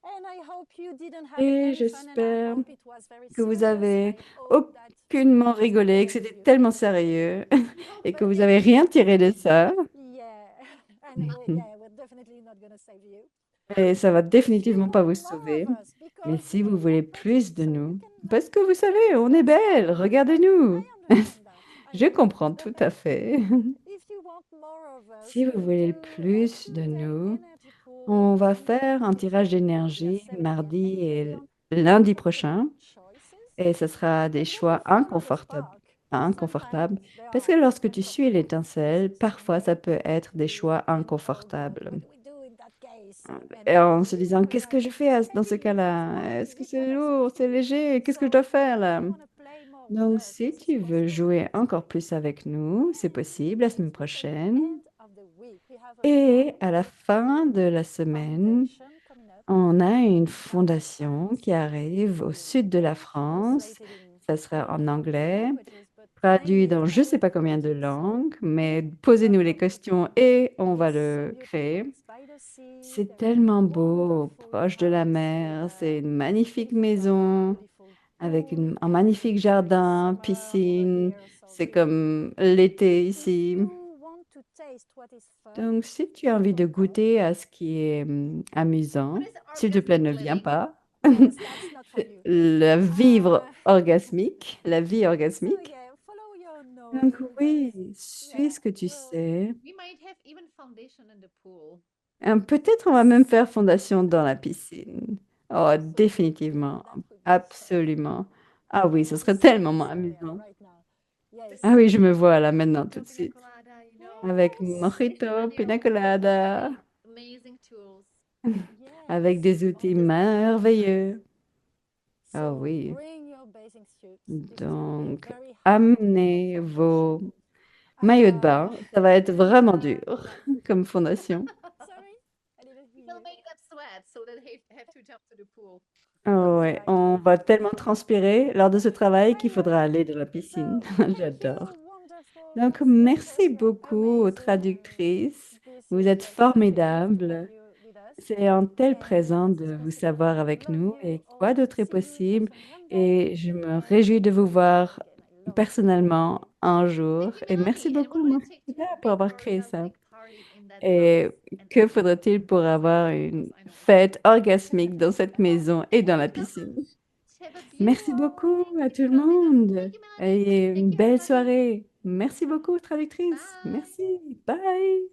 C: And I hope you didn't have
B: Et
C: any fun, and I
B: j'espère
C: hope it was very
B: que vous
C: serious.
B: avez
C: I hope that
B: aucunement
C: it
B: rigolé, que
C: helped
B: c'était
C: you.
B: tellement sérieux
A: No,
B: et
A: but
B: que vous
A: it
B: avez rien
A: really
B: tiré de ça.
C: Yeah. And yeah, we're definitely not going to save you.
B: Et ça va
C: But if you
B: définitivement pas
C: want
B: vous
C: more
B: sauver.
C: of us,
B: Mais
C: because
B: si vous
C: we
B: voulez
C: want
B: plus de
C: so you
B: nous,
C: can
B: parce que vous savez, on est
C: that's
B: belle,
C: fine.
B: regardez-nous.
C: I understand that.
B: Je
C: I
B: comprends
C: understand.
B: tout à fait.
C: If you want more of us,
B: Si vous
C: we
B: voulez
C: do a
B: plus de
C: two-day
B: nous,
C: energy pool
B: on va
C: Monday
B: faire un
C: to
B: tirage
C: Friday. We are
B: d'énergie
C: 7 p.m.
B: mardi
C: and
B: et
C: beyond.
B: lundi
C: Talking
B: prochain.
C: about choices,
B: Et ce sera
C: you
B: des
C: can go
B: choix
C: and follow the
B: inconfortables.
C: spark.
B: Inconfortables.
C: Sometimes there
B: Parce que
C: are
B: lorsque tu suis
C: uncomfortable
B: l'étincelle,
C: choices.
B: parfois ça peut être des
C: You
B: choix
C: can go,
B: inconfortables.
C: what do we do in that case? And
B: Et en se
C: you
B: disant,
C: can
B: qu'est-ce que je
C: like
B: fais dans ce
C: maybe have
B: cas-là?
C: more
B: Est-ce que
C: activity
B: c'est
C: than
B: lourd, c'est
C: expected.
B: léger? Qu'est-ce que je
C: So
B: dois faire
C: if
B: là?
C: you want to play more with
B: Donc,
C: us,
B: si
C: this is
B: tu veux
C: possible
B: jouer
C: next
B: encore
C: week.
B: plus avec nous, c'est possible la semaine
C: But at the
B: prochaine.
C: end of the week, we have a
B: Et à la fin
C: wonderful
B: de la semaine,
C: foundation coming up
B: on a une
C: in our
B: fondation
C: towns
B: qui arrive au
C: in
B: sud de la
C: English,
B: France.
C: translated in
B: Ça
C: I
B: sera
C: don't
B: en
C: know how many
B: anglais,
C: languages, but
B: traduit
C: maybe
B: dans
C: we
B: je ne
C: can
B: sais pas combien
C: recreate
B: de
C: it. So
B: langues, mais posez-nous les
C: welcome.
B: questions et on va
C: It's so
B: le
C: beautiful.
B: créer.
C: It's by the sea.
B: C'est
C: There is a
B: tellement beau,
C: wonderful
B: proche de la
C: house with
B: mer. C'est
C: a
B: une magnifique
C: beautiful garden,
B: maison
C: beautiful
B: avec
C: pool,
B: un
C: and
B: magnifique
C: it's
B: jardin,
C: summer over
B: piscine.
C: here, so
B: C'est
C: really
B: comme l'été
C: if
B: ici.
C: you want to taste what is fun,
B: Donc, si tu as envie de
C: Pokémon Pod,
B: goûter à ce qui est amusant,
A: What is
B: s'il te plaît,
A: orgasmic
B: ne viens
A: living?
B: pas.
C: yes, that's not for you.
B: Le vivre orgasmique, la vie
C: So
B: orgasmique.
C: yeah, follow your
B: Donc,
C: nose.
B: oui, suis
C: Yeah,
B: ce que tu
C: well,
B: sais.
A: We might have even foundation in the pool.
B: Peut-être on va même faire fondation dans la piscine. Oh,
C: so
B: définitivement,
C: that would be so
B: absolument. Ah oui, ce
C: I'm
B: serait
C: seeing
B: tellement
C: us there
B: amusant.
C: right now. Yes.
B: Ah oui, je me vois là maintenant tout
A: Mojito,
B: de
A: pina
B: suite.
A: colada, you know.
B: Avec
C: Yes.
B: mojito,
A: And you're
B: pina
A: with
B: colada,
A: amazing tools.
B: avec
C: Yes.
B: des outils merveilleux. Ah
C: So
B: oui.
C: bring your bathing suits. This is going to be a
B: Donc,
C: very hard
B: amenez
C: foundation.
B: vos maillots de
C: Uh,
B: bain. Ça va être
C: and
B: vraiment dur comme fondation.
C: sorry, I didn't hear
A: We'll
C: you.
A: make them sweat so that they have to jump to the pool.
B: Oh ouais, on
C: Exactly.
B: va tellement transpirer lors de ce travail qu'il
C: I love
B: faudra
C: it.
B: aller dans la piscine.
C: So thank
B: J'adore.
C: you, wonderful
B: Donc,
C: translators.
B: merci
C: You're
B: beaucoup aux
C: amazing.
B: traductrices.
C: This
B: Vous
C: is
B: êtes
C: like such a gift to have
B: formidables.
C: you with us.
B: C'est un tel
C: And
B: présent de
C: so
B: vous
C: it's like,
B: savoir
C: I
B: avec
C: love
B: nous
C: you
B: et
C: all
B: quoi
C: to
B: d'autre est
C: see you
B: possible.
C: from one
B: Et
C: day
B: je me
C: and
B: réjouis de vous voir
C: and I love you.
B: personnellement un jour.
A: Thank you,
B: Et merci
A: Melanie. And what
B: beaucoup,
A: would it take to
B: Martina, pour
A: make
B: avoir
A: your
B: créé ça.
A: orgasmic party in that
B: Et
A: house and
B: que
A: in that
B: faudrait-il pour avoir
A: because
B: une
A: I know it's
B: fête orgasmique dans cette maison et dans la
A: so
B: piscine?
A: have a
B: Merci
A: beautiful
B: beaucoup
A: evening.
B: à
A: Thank you
B: tout
A: for
B: le
A: hosting us.
B: monde
A: Thank you, Melanie.
B: et
A: Thank
B: une
A: you,
B: belle
A: everybody.
B: soirée. Merci beaucoup, traductrice.
A: Bye.
B: Merci. Bye.